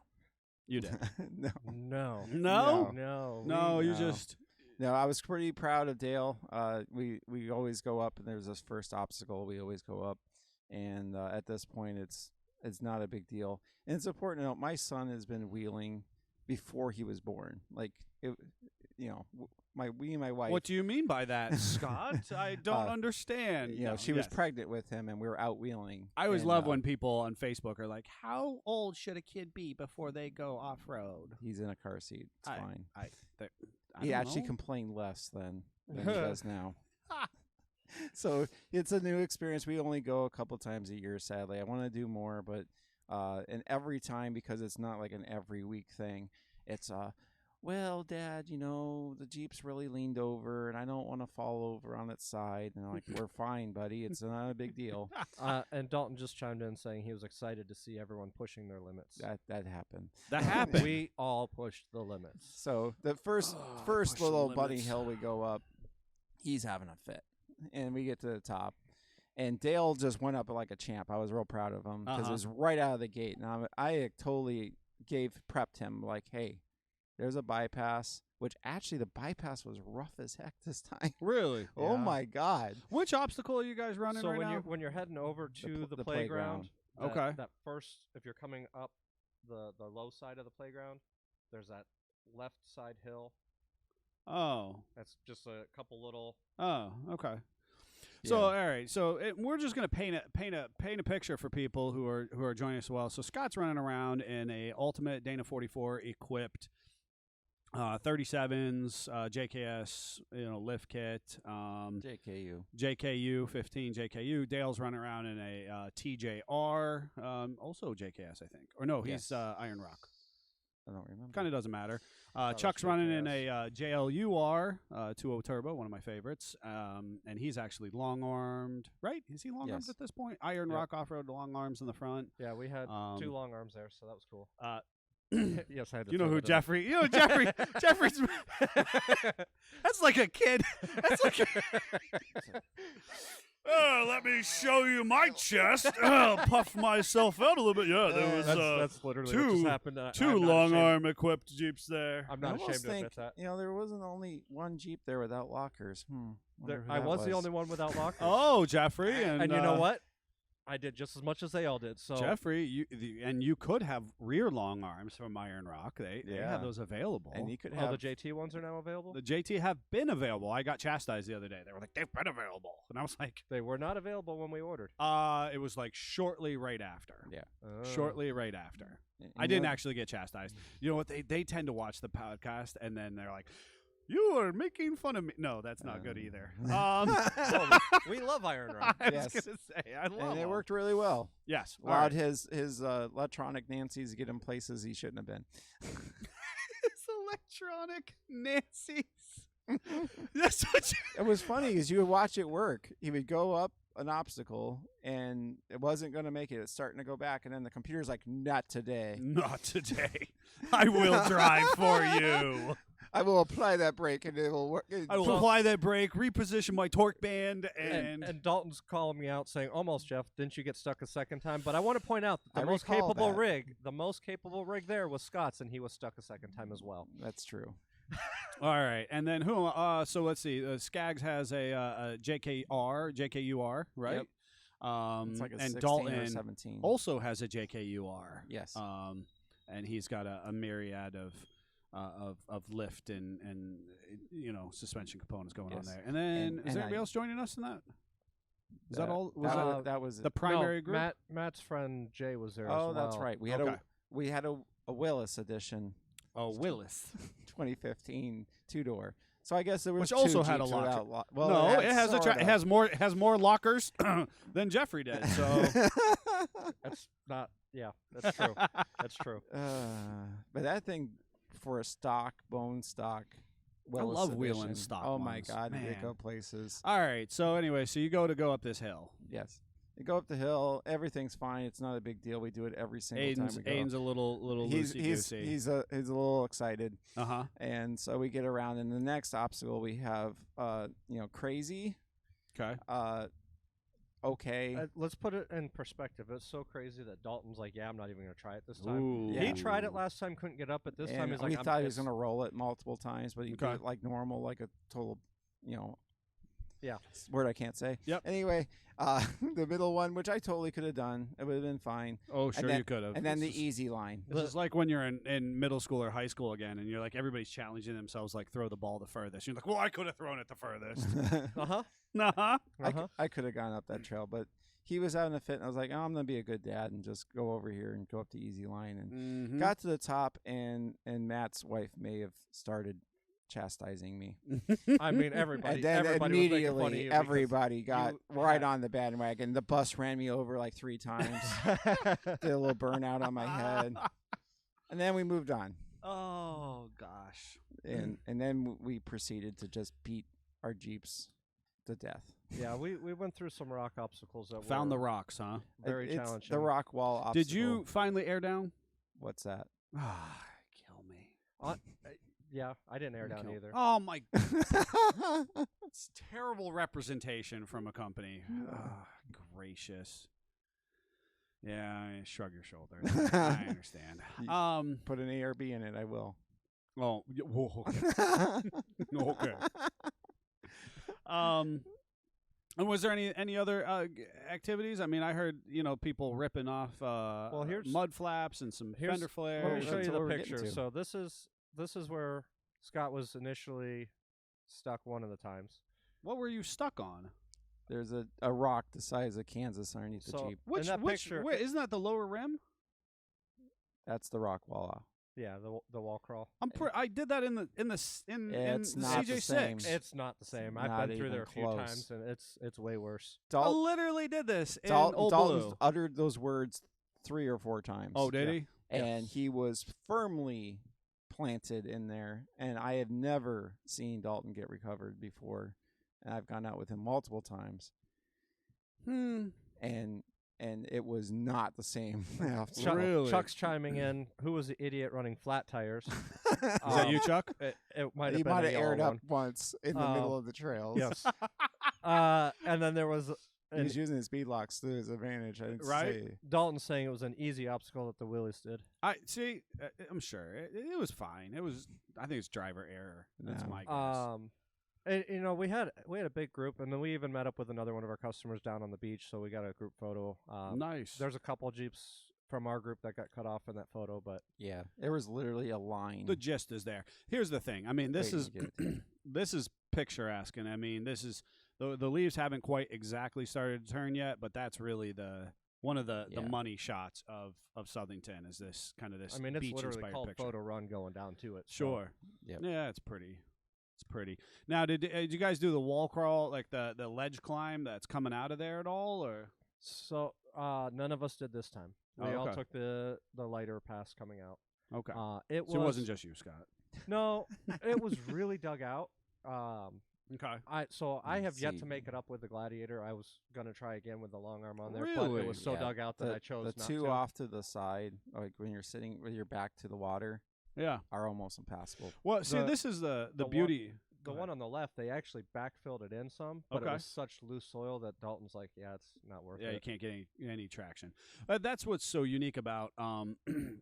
You did. No. No. No? No. No, you No. just. No, I was pretty proud of Dale. We always go up, and there's this first obstacle. We always go up, and at this point, it's not a big deal. And it's important to note, my son has been wheeling before he was born. Like, it, you know, my wife. What do you mean by that, Scott? I don't understand. You know, No, she was yes. pregnant with him, and we were out wheeling. I always and, love when people on Facebook are like, "How old should a kid be before they go off road?" he's in a car seat. It's fine. I He don't actually know. complained less than he does now. So it's a new experience. We only go a couple times a year, sadly. I want to do more, but and every time, because it's not like an every week thing, it's well, Dad, you know, the Jeep's really leaned over and I don't want to fall over on its side. And I'm like, we're fine, buddy. It's not a big deal. And Dalton just chimed in saying he was excited to see everyone pushing their limits. That happened. That happened. We all pushed the limits. So the first push the little bunny limits. hill we go up, he's having a fit, and we get to the top, and Dale just went up like a champ. I was real proud of him because it was right out of the gate, and I totally prepped him like, hey, there's a bypass. Which actually the bypass was rough as heck this time. Really? Oh Yeah. my God! Which obstacle are you guys running So right when now? you're heading over to the the playground. playground, Okay. that first, if you're coming up the low side of the playground, there's that left side hill. Oh. That's just a couple little. Oh, okay. So all right, so we're just gonna paint a picture for people who are joining us as well. So Scott's running around in a Ultimate Dana 44 equipped 37s, JKS, lift kit, JKU 15 JKU. Dale's running around in a TJR, also JKS, I think, or no, he's Yes. Iron Rock. I don't remember. Kind of doesn't matter. Thought it was Chuck's running in JKS. a JLUR 2.0 turbo, one of my favorites, and he's actually long armed, right? Is he long armed Yes. at this point? Iron Yep. Rock off road long arms in the front. Yeah, we had Um, 2 long arms there, so that was cool. you Yes, I had to know throw who that in. Jeffrey? You know Jeffrey. Jeffrey's. That's like a kid. That's like. Let me show you my chest. Puff myself out a little bit. Yeah, there was That's literally what just happened. two I'm not long ashamed- arm equipped Jeeps there. I'm I not almost ashamed to think, admit that. you know, there wasn't only one Jeep there without lockers. Wonder who I that was the only one without lockers. Oh, Jeffrey, and and you know what? I did just as much as they all did. So Jeffrey, you could have rear long arms from Iron Rock. They Yeah. have those available. And you could all have the JT ones are now available. The JT have been available. I got chastised the other day. They were like, they've been available, and I was like, They were not available when we ordered. it was like shortly right after. Yeah. Oh. Shortly right after. and I you didn't know- actually get chastised. You know what? They tend to watch the podcast and then they're like, "You are making fun of me." No, that's not good either. Well, we love Iron Rock. I Yes. was gonna say, I love And it them. worked really well. Yes, all Allowed right. his electronic Nancy's to get in places he shouldn't have been. It's electronic Nancy's. That's what you. It was funny because you would watch it work. He would go up an obstacle and it wasn't going to make it. It's starting to go back, and then the computer's like, "Not today. Not today. I will drive for you. I will apply that brake, and it will work." I will apply that brake, reposition my torque band, And Dalton's calling me out saying, "Almost, Jeff. Didn't you get stuck a second time?" But I want to point out that I the most recall capable that. rig, there was Scott's, and he was stuck a second time as well. That's true. All right, and then who? So let's see. Skaggs has a JKUR, right? Yep. It's like a and 16 or Dalton 17. also has a JKUR. Yes. And he's got a myriad of lift and suspension components going on Yes. there. And then And- is and there anybody I- else joining us in that? Is that all? Was that, that that was the it. primary no, group? Matt's friend Jay was there. Oh, as well. that's right. We had Okay. a Willis edition, Oh, Willis. 2015 two-door. So I guess there was Which two also had a Jeeps locker. without well, No, had it has sorta. it has more lockers than Jeffrey did. So That's not. Yeah, that's true. That's true. But that thing for a stock bone stock. Willis love wheeling edition. stock Oh my ones. God, we Man. go places. all right. So anyway, so you go up this hill. Yes, you go up the hill. Everything's fine. It's not a big deal. We do it every single time we go. Aiden's a little he's loosey-goosey. he's a little excited, Uh-huh. and so we get around. And the next obstacle we have, crazy. Okay. Okay. Let's put it in perspective. It's so crazy that Dalton's like, "Yeah, I'm not even gonna try it this time." Ooh. Yeah. He tried it last time, couldn't get up. But this time And he's like, we thought he was going going to roll it multiple times, but he did Okay. it like normal, like a total, Yeah. word I can't say. Yep. Anyway, the middle one, which I totally could have done, it would have been fine. Oh, sure then- you could have. And then the easy line. This is like when you're in middle school or high school again, and you're like everybody's challenging themselves, like throw the ball the furthest. You're like, well, I could have thrown it the furthest. Uh huh. Uh-huh. I could have gone up that trail, but he was having a fit, and I was like, oh, I'm going to be a good dad and just go over here and go up the easy line. And Mm-hmm. got to the top, and Matt's wife may have started chastising me. I mean, everybody. And then everybody was making fun of immediately, you because everybody got you right had- on the bandwagon. The bus ran me over like 3 times. Did a little burnout on my head. And then we moved on. Oh gosh. And then we proceeded to just beat our Jeeps to death. Yeah, we went through some rock obstacles that Found the were rocks, huh? very It's challenging. the rock wall obstacle. Did you finally air down? What's that? Ah, kill me. Yeah, I didn't air down Kill- either. Oh my! It's terrible representation from a company. Ah, gracious. Yeah, shrug your shoulders. I understand. You- Put an A or B in it, I will. Oh, whoa, okay. Okay. And was there any other activities? I mean, I heard people ripping off here's- mud flaps and some here's- fender flares. Let me show that's you what the we're getting picture. to. So this is where Scott was initially stuck one of the times. What were you stuck on? There's a rock the size of Kansas underneath the So- Jeep. Which that picture- wait, isn't that the lower rim? That's the rock wall. Yeah, the wall crawl. I did that in It's not the CJ6. same. It's not the same. I've Not been through there a even few close. times, and it's way worse. I literally did this in Dalton's Old Blue. uttered those words 3 or 4 times. Oh, did Yeah. he? And he was firmly planted in there. And I have never seen Dalton get recovered before. And I've gone out with him multiple times. Hmm. And it was not the same. Really? Chuck's chiming in. Who was the idiot running flat tires? Is that you, Chuck? It might have He been might a have yellow aired one. up once in the middle of the trails. Yes. And then there was He was using his speed locks to his advantage. I didn't Right? say. Dalton saying it was an easy obstacle that the Willies did. I see. I'm sure it was fine. It was. I think it's driver error. That's No. my guess. And, we had a big group, and then we even met up with another one of our customers down on the beach, so we got a group photo. Nice. There's a couple Jeeps from our group that got cut off in that photo, but Yeah. There was literally a line. The gist is there. Here's the thing. I mean, this waiting is to get it to. this is picturesque, and I mean, this is the leaves haven't quite exactly started to turn yet, but that's really one of the Yeah. money shots of Southington is this kind of this. I mean, it's beach literally inspired called picture. Photo Run going down to it. so- Sure. Yep. Yeah, it's pretty. It's pretty. Now, did you guys do the wall crawl, like the ledge climb that's coming out of there at all, or? So none of us did this time. We Oh, all okay. took the lighter pass coming out. Okay. It So it wasn't just you, Scott. no, it was really dug out. Okay. I have yet See. to make it up with the Gladiator. I was gonna try again with the long arm on there, but Really? it was so Yeah, dug out that I chose the not two to. off to the side, like when you're sitting with your back to the water, Yeah. are almost impassable. Well, see, The- this is the the one- beauty. The Go one ahead. on the left, they actually backfilled it in some, but Okay. it was such loose soil that Dalton's like, yeah, it's not worth Yeah, you it. can't get any traction. That's what's so unique about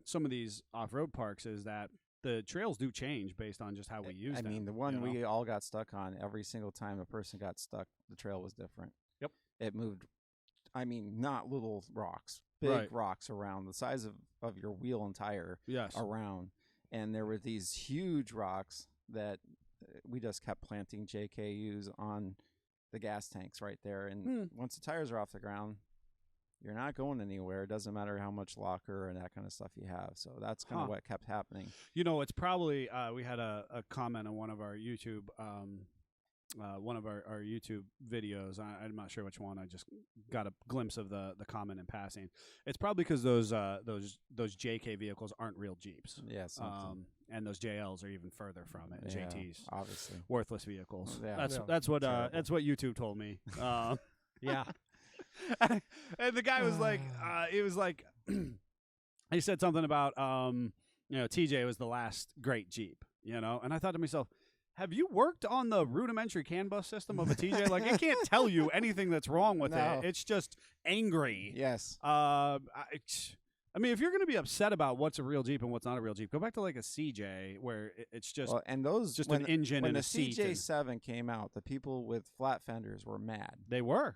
some of these off-road parks is that the trails do change based on just how we use I them. mean, the one you know? we all got stuck on, every single time a person got stuck, the trail was different. Yep. It moved, I mean, not little rocks, big Right. rocks around the size of your wheel and tire Yes. around. And there were these huge rocks that we just kept planting JKUs on the gas tanks right there. And once the tires are off the ground, you're not going anywhere. It doesn't matter how much locker and that kind of stuff you have. So that's kind of what kept happening. You know, it's probably we had a comment on one of our YouTube YouTube videos. I'm not sure which one. I just got a glimpse of the comment in passing. It's probably because those JK vehicles aren't real Jeeps. Yeah, and those JLs are even further from it. Yeah, JTs, obviously. worthless vehicles. Yeah. That's Yeah. that's what Terrible. that's what YouTube told me. Yeah. And the guy was like, he was like, he said something about, TJ was the last great Jeep, and I thought to myself, have you worked on the rudimentary CAN bus system of a TJ? Like, it can't tell you anything that's wrong with No. it. It's just angry. Yes. I mean, if you're going to be upset about what's a real Jeep and what's not a real Jeep, go back to like a CJ where it's just Well, and those just when an engine when and the a seat. and CJ7 came out, the people with flat fenders were mad. They were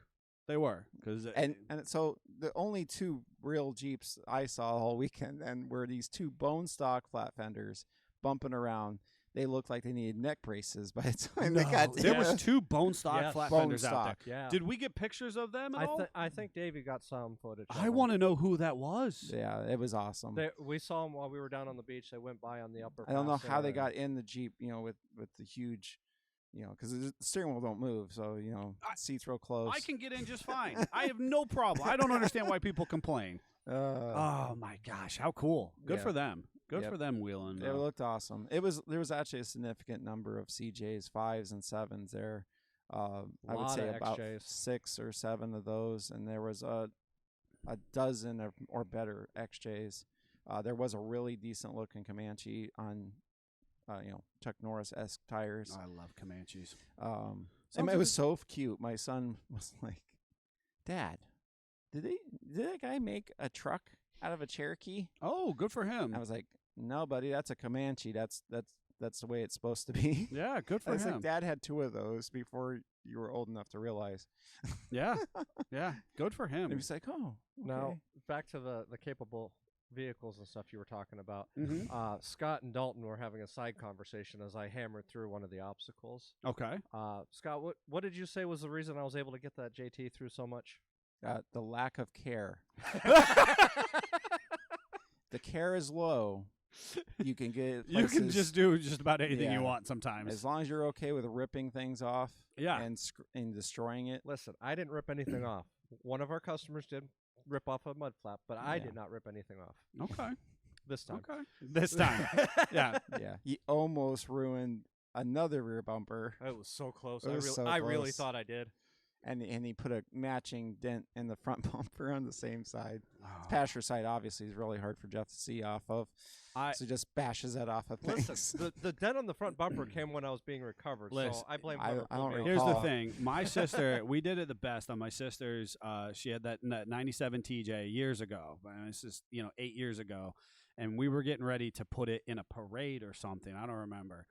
because And so the only two real Jeeps I saw all weekend then were these two bone stock flat fenders bumping around. They looked like they needed neck braces by the time they got there there. was two bone stock Yes. flat Bone fenders out stock. there. Yeah. Did we get pictures of them at all? I think Davey got some footage. I want to know who that was. Yeah, it was awesome. We saw them while we were down on the beach. They went by on the upper. I don't know pass how they there. got in the Jeep, with the huge, because the steering wheel don't move, so seats real close. I can get in just fine. I have no problem. I don't understand why people complain. Oh my gosh, how cool! Good Yeah. for them. Good Yep. for them wheeling. It looked awesome. There was actually a significant number of CJs, 5s and 7s there. I would Lot say of about XJs. 6 or 7 of those, and there was a dozen or better XJs. There was a really decent looking Comanche on, Chuck Norris-esque tires. I love Comanches. And Sounds it like was so cute. My son was like, "Dad, did that guy make a truck out of a Cherokee?" Oh, good for him. I was like, "No, buddy, that's a Comanche. That's the way it's supposed to be." Yeah, good for It's like him. Dad had 2 of those before you were old enough to realize. Yeah, yeah, good for And him. he was like, "Oh, okay." Now back to the capable vehicles and stuff you were talking about. Mhm. Scott and Dalton were having a side conversation as I hammered through one of the obstacles. Okay. Scott, what did you say was the reason I was able to get that JT through so much? The lack of care. The care is low. You can get You can places- just do just about anything Yeah. you want sometimes. as long as you're okay with ripping things off. Yeah. and destroying it. Listen, I didn't rip anything off. One of our customers did rip off a mud flap, but I Yeah. did not rip anything off Okay. this time. Okay. This time. Yeah. Yeah, he almost ruined another rear bumper, It was so close. It was so I really close. thought I did. and he put a matching dent in the front bumper on the same side. Oh. Passenger side obviously is really hard for Jeff to see off of, so he just bashes that off of things. Listen, the dent on the front bumper came when I was being recovered, Listen, so I blame I whoever don't put me on. Here's the recall. thing. My sister, we did it the best on my sister's. She had that 97 TJ years ago. This is 8 years ago, and we were getting ready to put it in a parade or something. I don't remember,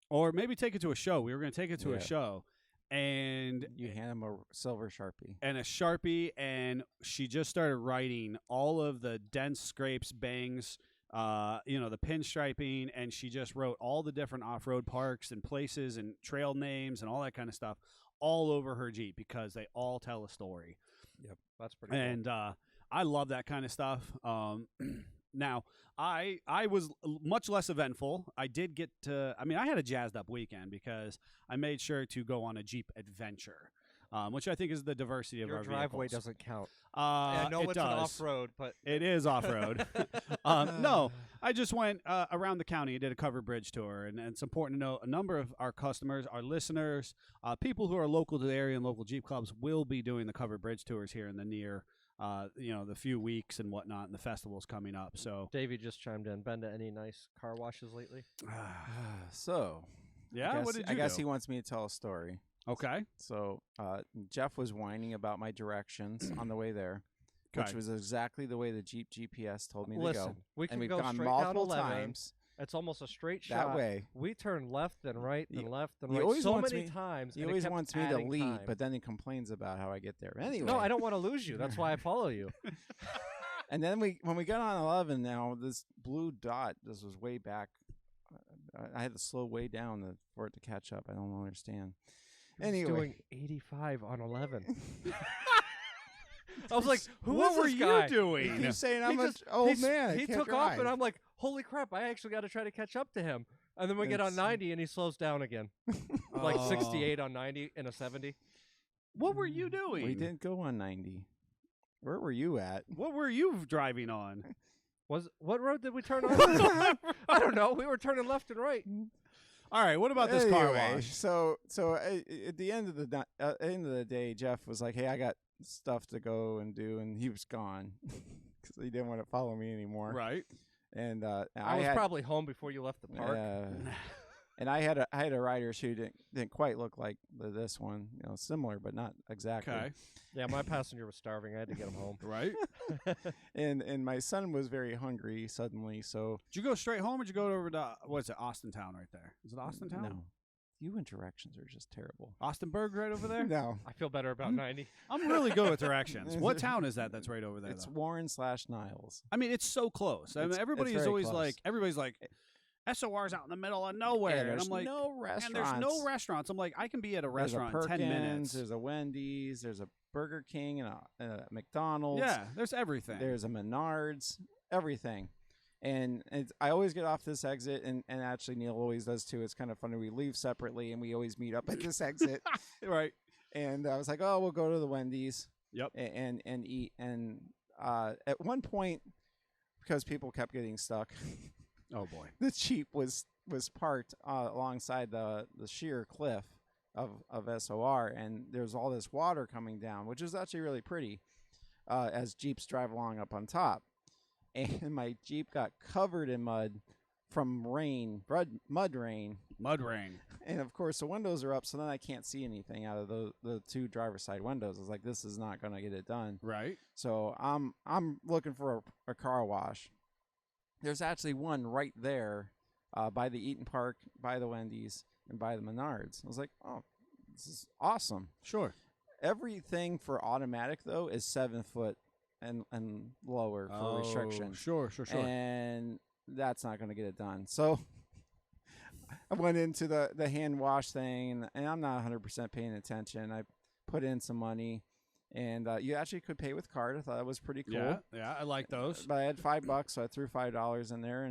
or maybe take it to a show. We were going to take it to a Yeah. show, and You hand him a silver Sharpie. a Sharpie, and she just started writing all of the dents, scrapes, bangs, the pinstriping, and she just wrote all the different off-road parks and places and trail names and all that kind of stuff all over her Jeep because they all tell a story. That's pretty cool. And I love that kind of stuff. Now, I was much less eventful. I did get to, I had a jazzed up weekend because I made sure to go on a Jeep adventure, which I think is the diversity of Your our driveway vehicles. doesn't count. I I know it it's does. an off-road, but It is off-road. No, I just went around the county and did a covered bridge tour. And it's important to know a number of our customers, our listeners, people who are local to the area and local Jeep clubs will be doing the covered bridge tours here in the near, the few weeks and whatnot, and the festivals coming up. So, Davey just chimed in. Been to any nice car washes lately? So, yeah, what did you I guess do? he wants me to tell a story. Okay. So, Jeff was whining about my directions on the way there, Okay. which was exactly the way the Jeep GPS told me to Listen, go. we And can we've go gone straight multiple down 11, times. It's almost a straight that shot. way. We turn left and right and left and he right always so wants many me- times. He and it always kept wants me to adding lead, time. but then he complains about how I get there. Anyway, No, I don't want to lose you. That's why I follow you. And then when we got on 11, now this blue dot. This was way back. I had to slow way down for it to catch up. I don't understand. He's Anyway, doing 85 on 11. I was like, "Who What is were this you guy?" you doing? keep saying He I'm an just- old he's- man. I He can't took off, drive. and I'm like, "Holy crap! I actually got to try to catch up to him." And then we get on It's- 90, and he slows down again, like Oh. 68 on 90 and a 70. What were you doing? We didn't go on 90. Where were you at? What were you driving on? What road did we turn on? I don't know. We were turning left and right. All right. What about this car Anyway, wash? So at the end of the day, Jeff was like, "Hey, I got stuff to go and do," and he was gone because he didn't want to follow me anymore. Right. And I was had, probably home before you left the park. and I had a rider who didn't quite look like this one, similar but not exactly. Okay. Yeah, my passenger was starving. I had to get him home. Right. And my son was very hungry suddenly, so Did you go straight home or did you go over to, what's it, Austin Town right there? Is it Austin Town? no, you and directions are just terrible. Austinburg right over there? No, I feel better about 90. I'm really good with directions. What town is that that's right over there? it's though? Warren/Niles. I mean, it's so close. I mean, It's everybody's very always close. like, SOR's out in the middle of nowhere. Yeah, And there's I'm like, no restaurants. and there's no restaurants. I'm like, I can be at a There's a restaurant in 10 Perkins, minutes. there's a Wendy's, there's a Burger King, and a McDonald's. Yeah, there's everything. There's a Menards, everything. And I always get off this exit, and actually Neil always does too. It's kind of funny. We leave separately, and we always meet up at this exit. right. And I was like, oh, we'll go to the Wendy's. Yep. And eat. And at one point, because people kept getting stuck, Oh, boy. the Jeep was parked alongside the sheer cliff of SOR, and there's all this water coming down, which is actually really pretty as Jeeps drive along up on top. And my Jeep got covered in mud from rain, mud rain. Mud rain. And of course the windows are up, so then I can't see anything out of the two driver's side windows. I was like, this is not going to get it done. Right. So I'm looking for a car wash. There's actually one right there by the Eaton Park, by the Wendy's, and by the Menards. I was like, oh, this is awesome. Sure. Everything for automatic, though, is 7 foot and lower for restriction. Sure. And that's not going to get it done. So I went into the hand wash thing, and I'm not 100% paying attention. I put in some money, and you actually could pay with card. I thought that was pretty cool. Yeah, I like those. But I had $5, so I threw $5 in there,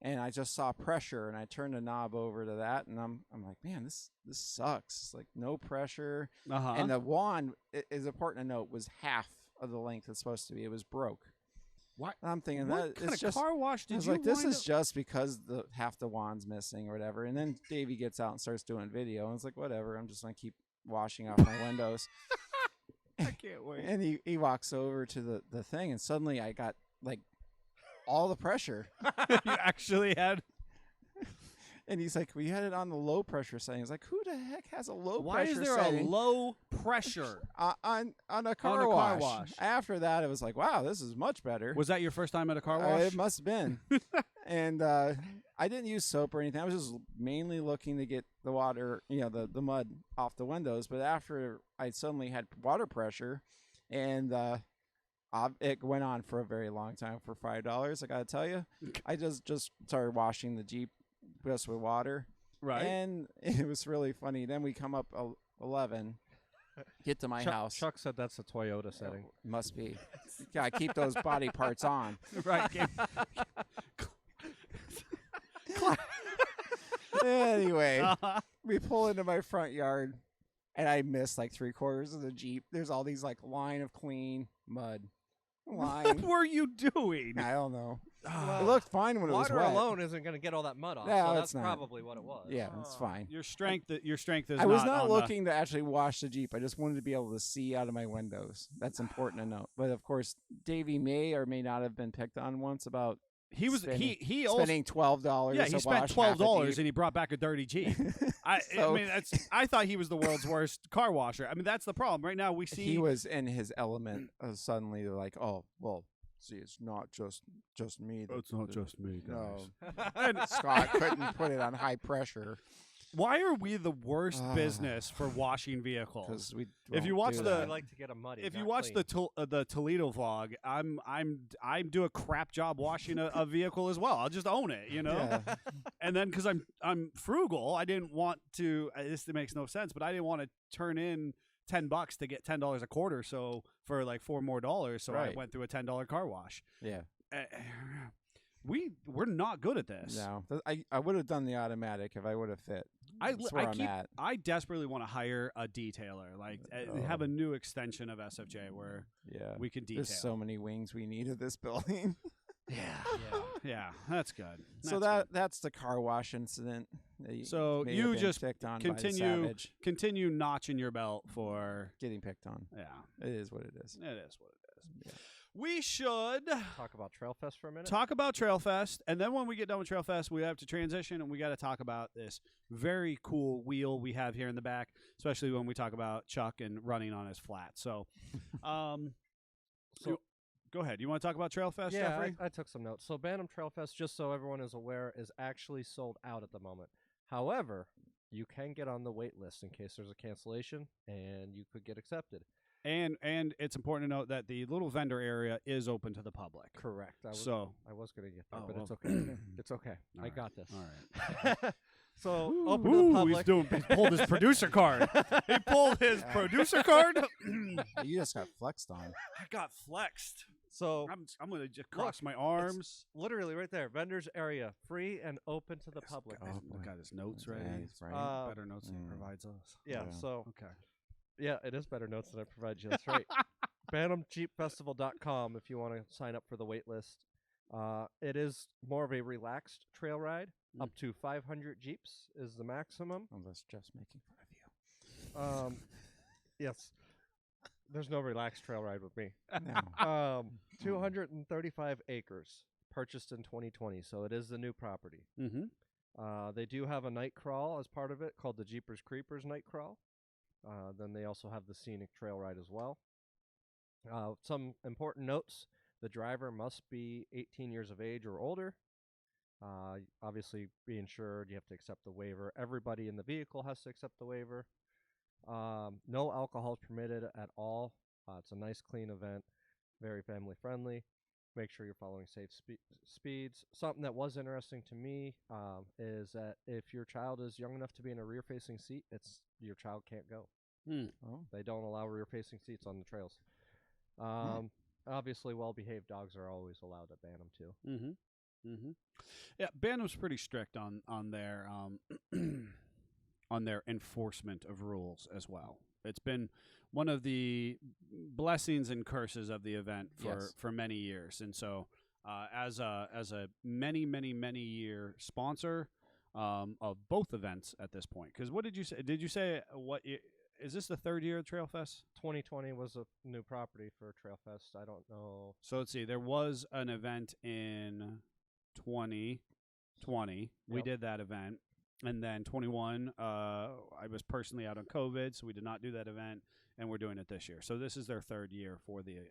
and I just saw pressure, and I turned the knob over to that, and I'm like, man, this sucks. It's like no pressure. Uh-huh. And the wand, is important to note, was half of the length it's supposed to be. It was broke. What? And I'm thinking What that kind it's of just car wash I did was you like, this wind is up- just because half the wand's missing or whatever. And then Davey gets out and starts doing video, and it's like, whatever. I'm just gonna keep washing off my windows. I can't wait. And he walks over to the thing, and suddenly I got like all the pressure. You actually had. And he's like, we had it on the low pressure setting. He's like, who the heck has a low Why pressure is there setting a low pressure? on a car a wash? car wash. After that, it was like, wow, this is much better. Was that your first time at a car wash? It must have been. And I didn't use soap or anything. I was just mainly looking to get the water, the mud off the windows. But after I suddenly had water pressure, and it went on for a very long time for $5. I got to tell you, I just started washing the Jeep just with water. Right. And it was really funny. Then we come up 11, get to my house. Chuck said that's the Toyota setting. Must be. Gotta keep those body parts on. Right. Anyway, we pull into my front yard, and I missed like 3/4 of the Jeep. There's all these like line of clean mud. What Line. were you doing? I don't know. Ah. It looked fine when it was Water wet. alone isn't going to get all that mud off. No, so it's that's not. probably what it was. Yeah, it's fine. Your strength is I was not not on looking to actually wash the Jeep. I just wanted to be able to see out of my windows. That's important to note. But of course, Davey may or may not have been picked on once about he was spending, he also spending $12. yeah, to he spent wash half a $12 Jeep. and he brought back a dirty Jeep. I So- mean, I thought he was the world's worst car washer. I mean, that's the problem. Right now we see He was in his element. Suddenly, they're like, oh, well, See, it's not just me. It's not just me, guys. No, Scott couldn't put it on high pressure Why are we the worst business for washing vehicles? because we. If you won't watch do the- I that. like to get a muddy. If you not watch clean. the Toledo vlog, I do a crap job washing a vehicle as well. I'll just own it, you know. Yeah. And then because I'm frugal, I didn't want to. This makes no sense, but I didn't want to turn in $10 to get $10 a quarter. So for like $4 more, so I Right. went through a $10 car wash. Yeah. Uh, we're not good at this. No, I would have done the automatic if I would have fit. That's where I'm at. I desperately want to hire a detailer, like have a new extension of SFJ where Yeah. we can detail. There's so many wings we need at this building. Yeah, that's good. So that's the car wash incident. that So may you have been just picked on by the continue savage. continue notching your belt for Getting picked on. yeah. It is what it is. It is what it is. Yeah. We should Talk about Trailfest for a minute. talk about Trailfest, and then when we get done with Trailfest, we have to transition, and we got to talk about this very cool wheel we have here in the back, especially when we talk about Chuck and running on his flat. So, So- go ahead. You want to talk about Trailfest, Yeah, Jeffrey? I took some notes. So Bantam Trailfest, just so everyone is aware, is actually sold out at the moment. However, you can get on the wait list in case there's a cancellation, and you could get accepted. And it's important to note that the little vendor area is open to the public. Correct. I was going to get there, Oh, but well. it's okay. It's okay. All I right. got this. All right. So Ooh, open to the public. He pulled his producer card. He pulled his producer card. You just got flexed on. I got flexed. So I'm gonna just cross my arms. literally right there, vendors area, free and open to the public. Oh, Look boy. at his notes right. Nice, right? Better notes than he Mm. provides us. Yeah. Yeah. So Okay. yeah, it is better notes than I provide you. That's right. BantamJeepFestival.com if you want to sign up for the wait list. It is more of a relaxed trail ride. Mm. Up to 500 Jeeps is the maximum. Unless Jeff's making fun of you. Yes. There's no relaxed trail ride with me. No. 235 acres purchased in 2020, so it is the new property. Mm-hmm. They do have a night crawl as part of it called the Jeepers Creepers Night Crawl. Then they also have the scenic trail ride as well. Some important notes. The driver must be 18 years of age or older. Obviously, be insured. You have to accept the waiver. Everybody in the vehicle has to accept the waiver. No alcohol is permitted at all. It's a nice, clean event, very family friendly. Make sure you're following safe speeds. Something that was interesting to me is that if your child is young enough to be in a rear-facing seat, your child can't go. Oh. They don't allow rear-facing seats on the trails. Obviously, well-behaved dogs are always allowed at Bantam too. Mm-hmm. Mm-hmm. Yeah, Bantam's pretty strict on their on their enforcement of rules as well. It's been one of the blessings and curses of the event for many years, and so as a many year sponsor of both events at this point. Because what did you say? Did you say is this the third year of Trailfest? 2020 was a new property for Trailfest. I don't know. So let's see. There was an event in 2020. We Yep. did that event. And then 21, I was personally out on COVID, so we did not do that event, and we're doing it this year. So this is their third year for the It's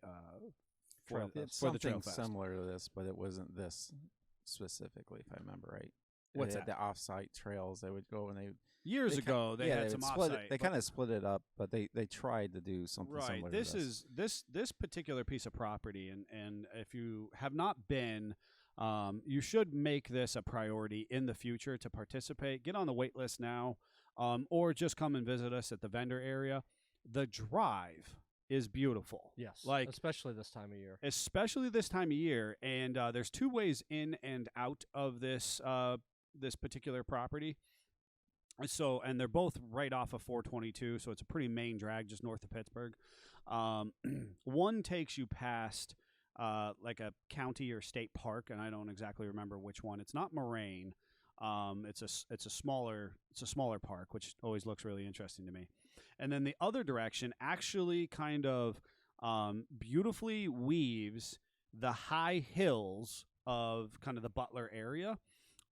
for the something Trailfest. similar to this, but it wasn't this specifically, if I remember right. What's They had that? the off-site trails. They would go and they Years they ago, they had would some split offsite. it. They kind of split it up, but they tried to do something right. similar. This to is this particular piece of property, and if you have not been, you should make this a priority in the future to participate. Get on the wait list now, or just come and visit us at the vendor area. The drive is beautiful. Yes, Like- especially this time of year. Especially this time of year, and there's two ways in and out of this this particular property. So, and they're both right off of 422, so it's a pretty main drag just north of Pittsburgh. One takes you past like a county or state park, and I don't exactly remember which one. It's not Moraine. It's a smaller park, which always looks really interesting to me. And then the other direction actually kind of beautifully weaves the high hills of kind of the Butler area,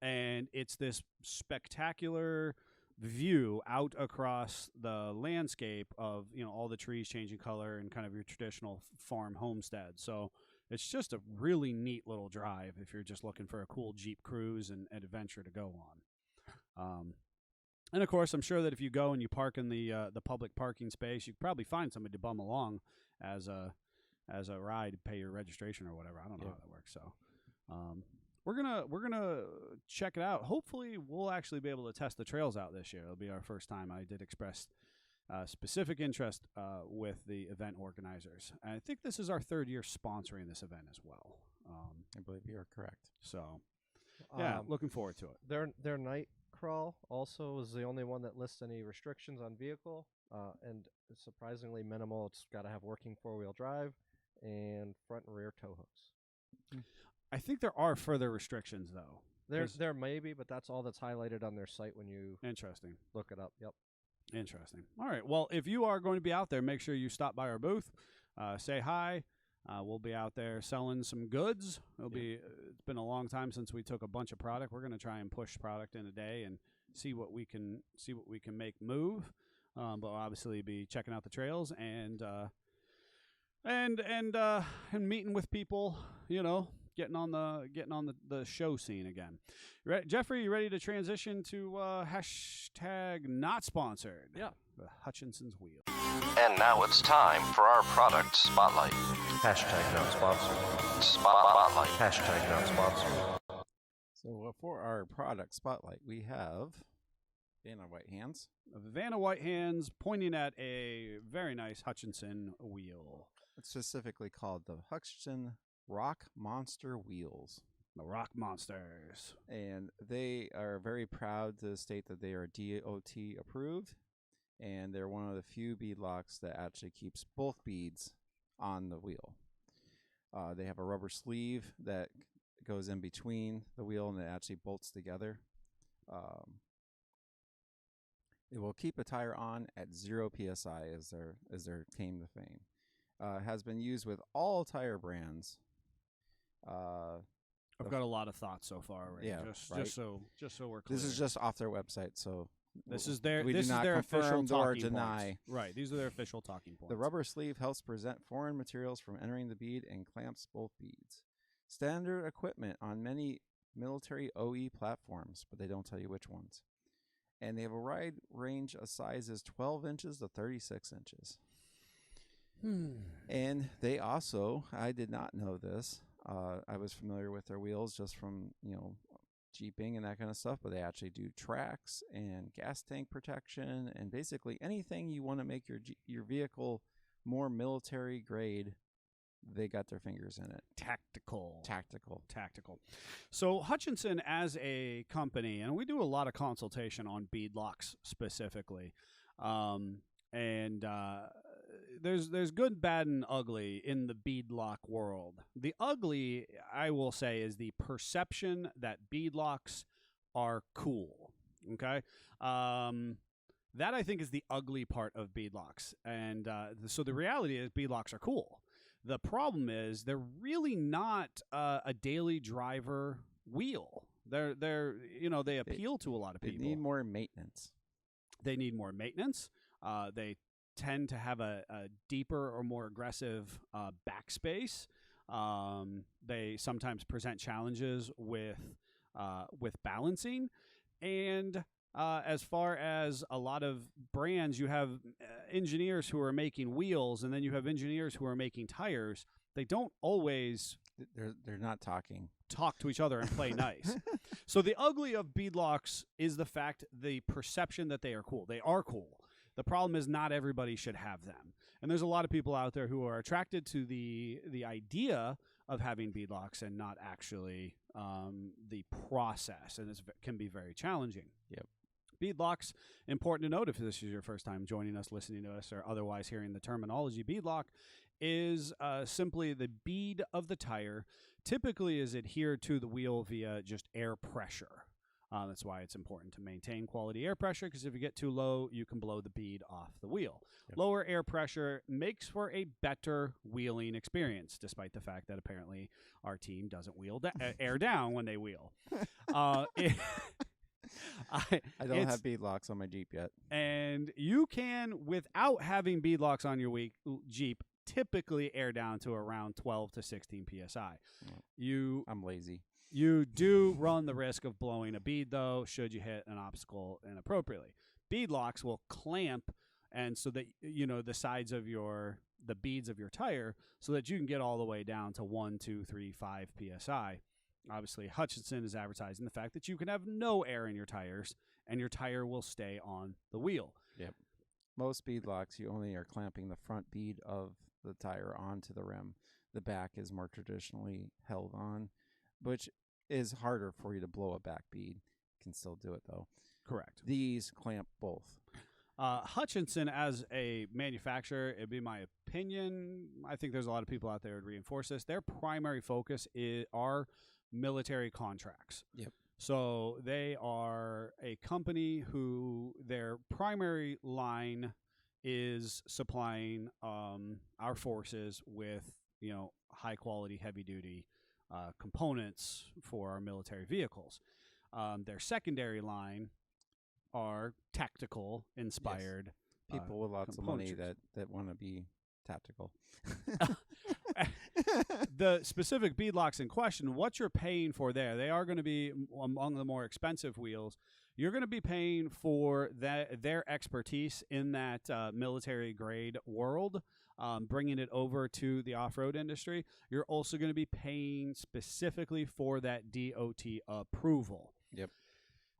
and it's this spectacular view out across the landscape of all the trees changing color and kind of your traditional farm homestead. So It's just a really neat little drive if you're just looking for a cool Jeep cruise and adventure to go on. And of course, I'm sure that if you go and you park in the public parking space, you could probably find somebody to bum along as a ride, pay your registration or whatever. I don't know how that works. So we're gonna check it out. Hopefully, we'll actually be able to test the trails out this year. It'll be our first time. I did express specific interest with the event organizers. And I think this is our third year sponsoring this event as well. I believe you are correct. So, yeah, looking forward to it. Their night crawl also is the only one that lists any restrictions on vehicle, and it's surprisingly minimal. It's got to have working 4-wheel drive and front and rear tow hooks. I think there are further restrictions, though. There may be, but that's all that's highlighted on their site when you Interesting. look it up. Yep. Interesting. All right. Well, if you are going to be out there, make sure you stop by our booth, say hi. We'll be out there selling some goods. It's been a long time since we took a bunch of product. We're going to try and push product in a day and see what we can make move. But we'll obviously be checking out the trails and meeting with people. Getting on the show scene again. Jeffrey, you ready to transition to hashtag not sponsored? Yeah. The Hutchinson's Wheel. And now it's time for our product spotlight. Hashtag not sponsored. Spotlight. Hashtag not sponsored. So for our product spotlight, we have Vanna White Hands. Vanna White Hands pointing at a very nice Hutchinson wheel. It's specifically called the Hutchinson Rock Monster Wheels. The Rock Monsters. And they are very proud to state that they are DOT approved, and they're one of the few bead locks that actually keeps both beads on the wheel. They have a rubber sleeve that goes in between the wheel and it actually bolts together. It will keep a tire on at 0 psi as their claim to fame. Has been used with all tire brands. I've got a lot of thoughts so far already. Yeah, just so we're clear. This is just off their website, so This is their we this do is not their official confirm or talking deny. points. Right, these are their official talking points. The rubber sleeve helps prevent foreign materials from entering the bead and clamps both beads. Standard equipment on many military OE platforms, but they don't tell you which ones. And they have a wide range of sizes 12 inches to 36 inches. And they also, I did not know this, I was familiar with their wheels just from, Jeeping and that kind of stuff, but they actually do tracks and gas tank protection and basically anything you want to make your vehicle more military grade, they got their fingers in it. Tactical. So Hutchinson as a company, and we do a lot of consultation on bead locks specifically, there's good, bad, and ugly in the bead lock world. The ugly, I will say, is the perception that bead locks are cool. Okay? That, I think, is the ugly part of bead locks. And so the reality is bead locks are cool. The problem is they're really not a daily driver wheel. They appeal to a lot of people. They need more maintenance. They tend to have a deeper or more aggressive backspace. They sometimes present challenges with balancing. And as far as a lot of brands, you have engineers who are making wheels, and then you have engineers who are making tires. They don't always they're not talking. Talk to each other and play nice. So the ugly of bead locks is the perception that they are cool. They are cool. The problem is not everybody should have them. And there's a lot of people out there who are attracted to the idea of having bead locks and not actually the process, and it can be very challenging. Yep. Bead locks, important to note if this is your first time joining us, listening to us, or otherwise hearing the terminology, bead lock is simply the bead of the tire typically is adhered to the wheel via just air pressure. That's why it's important to maintain quality air pressure, because if you get too low, you can blow the bead off the wheel. Yep. Lower air pressure makes for a better wheeling experience, despite the fact that apparently our team doesn't wheel air down when they wheel. I don't have bead locks on my Jeep yet. And you can, without having bead locks on your Jeep, typically air down to around 12 to 16 psi. Mm. I'm lazy. You do run the risk of blowing a bead, though, should you hit an obstacle inappropriately. Bead locks will clamp, and so that the sides of the beads of your tire, so that you can get all the way down to 1, 2, 3, 5 psi. Obviously, Hutchinson is advertising the fact that you can have no air in your tires, and your tire will stay on the wheel. Yep. Most bead locks, you only are clamping the front bead of the tire onto the rim. The back is more traditionally held on, which is harder for you to blow a back bead. You can still do it, though. Correct. These clamp both. Hutchinson, as a manufacturer, it'd be my opinion. I think there's a lot of people out there who would reinforce this. Their primary focus are military contracts. Yep. So they are a company who their primary line is supplying our forces with high quality, heavy duty components for our military vehicles. Their secondary line are tactical inspired. Yes. People with lots of money componentries. that want to be tactical. The specific beadlocks in question, what you're paying for there, they are going to be among the more expensive wheels. You're going to be paying for their expertise in that military grade world, bringing it over to the off-road industry. You're also going to be paying specifically for that DOT approval. Yep.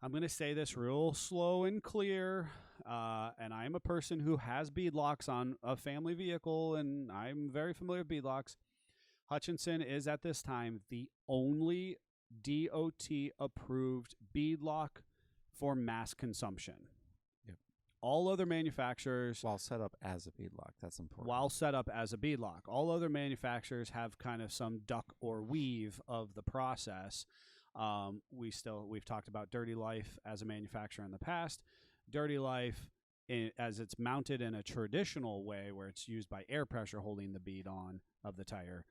I'm going to say this real slow and clear, and I'm a person who has beadlocks on a family vehicle, and I'm very familiar with beadlocks. Hutchinson is at this time the only DOT-approved beadlock for mass consumption. Yep. All other manufacturers... While set up as a beadlock, that's important. While set up as a beadlock. All other manufacturers have kind of some duck or weave of the process. We've talked about Dirty Life as a manufacturer in the past. Dirty Life, as it's mounted in a traditional way where it's used by air pressure holding the bead on of the tire,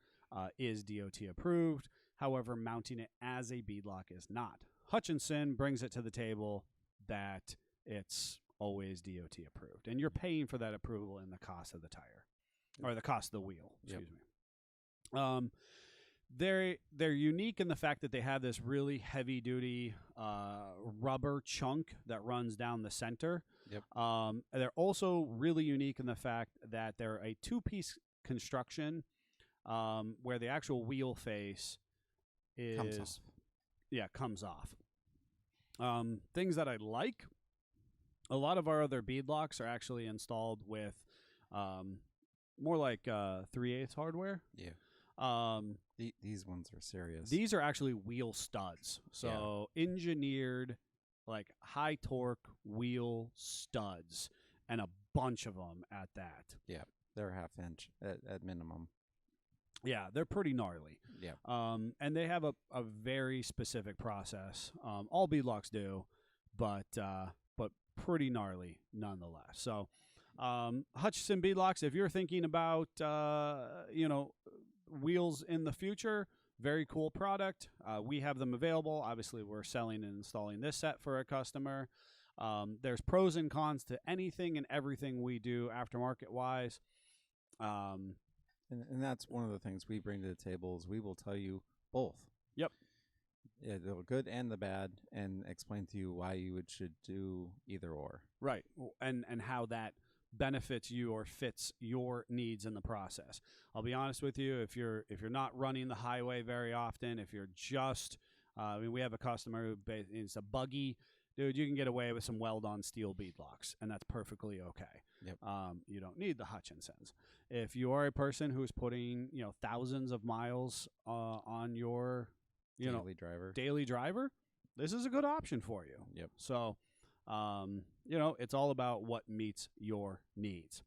is DOT approved. However, mounting it as a beadlock is not. Hutchinson brings it to the table that it's always DOT approved, and you're paying for that approval in the cost of the tire, or the cost of the wheel. Excuse me. They're unique in the fact that they have this really heavy duty rubber chunk that runs down the center. Yep. They're also really unique in the fact that they're a two-piece construction, where the actual wheel face comes off. Things that I like. A lot of our other beadlocks are actually installed with more like 3/8 hardware. Yeah. These ones are serious. These are actually wheel studs. So engineered, like high torque wheel studs, and a bunch of them at that. Yeah, they're a half inch at minimum. Yeah, they're pretty gnarly. Yeah. And they have a very specific process. All beadlocks do, but pretty gnarly nonetheless. So Hutchinson beadlocks, if you're thinking about wheels in the future, very cool product. We have them available. Obviously, we're selling and installing this set for a customer. There's pros and cons to anything and everything we do aftermarket wise. And that's one of the things we bring to the table is we will tell you both. Yep. Yeah, the good and the bad, and explain to you why you should do either or. Right, and how that benefits you or fits your needs in the process. I'll be honest with you, if you're not running the highway very often, if you're just, we have a customer who it's a buggy, dude, you can get away with some weld-on steel beadlocks, and that's perfectly okay. Yep. You don't need the Hutchinsons. If you are a person who's putting thousands of miles on your daily driver, this is a good option for you. Yep. So, it's all about what meets your needs.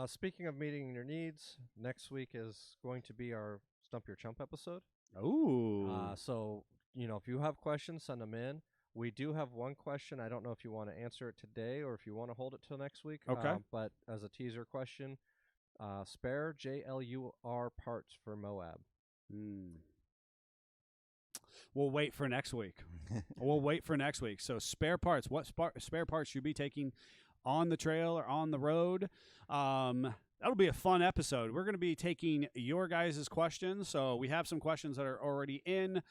Speaking of meeting your needs, next week is going to be our Stump Your Chump episode. Ooh. So, if you have questions, send them in. We do have one question. I don't know if you want to answer it today or if you want to hold it till next week. Okay. But as a teaser question, spare JLUR parts for Moab. We'll wait for next week. So spare parts. What spare parts should you be taking on the trail or on the road? That'll be a fun episode. We're going to be taking your guys' questions. So we have some questions that are already in.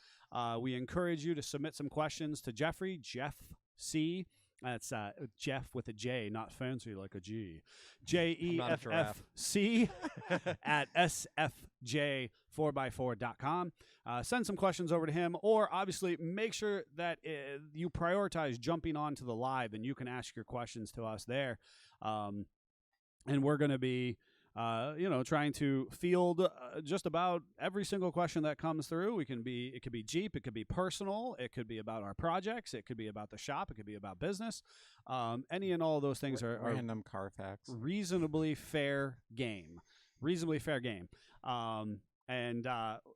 We encourage you to submit some questions to Jeffrey, Jeff C. That's Jeff with a J, not fancy like a G. JEFFC at sfj4x4.com. Send some questions over to him, or obviously make sure that you prioritize jumping on to the live, and you can ask your questions to us there. And we're going to be trying to field just about every single question that comes through. It could be Jeep, it could be personal, it could be about our projects, it could be about the shop, it could be about business. Any and all of those things are random car facts. Reasonably fair game. And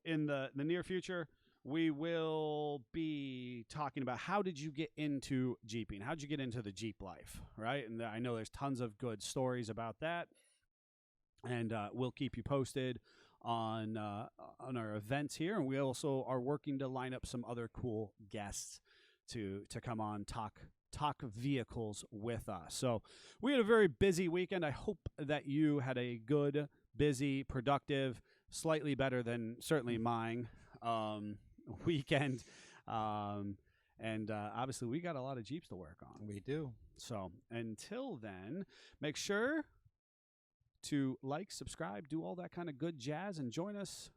in the near future, we will be talking about how did you get into Jeeping? How did you get into the Jeep life, right? And I know there's tons of good stories about that. And we'll keep you posted on our events here, and we also are working to line up some other cool guests to come on talk vehicles with us. So we had a very busy weekend. I hope that you had a good, busy, productive, slightly better than certainly mine weekend. And obviously we got a lot of Jeeps to work on. We do. So until then, make sure to like, subscribe, do all that kind of good jazz, and join us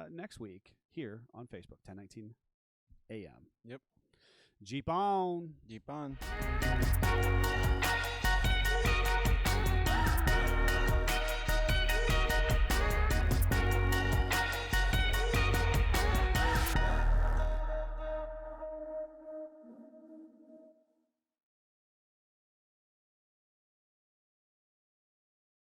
next week here on Facebook, 1019 AM. Yep. Jeep on. Jeep on.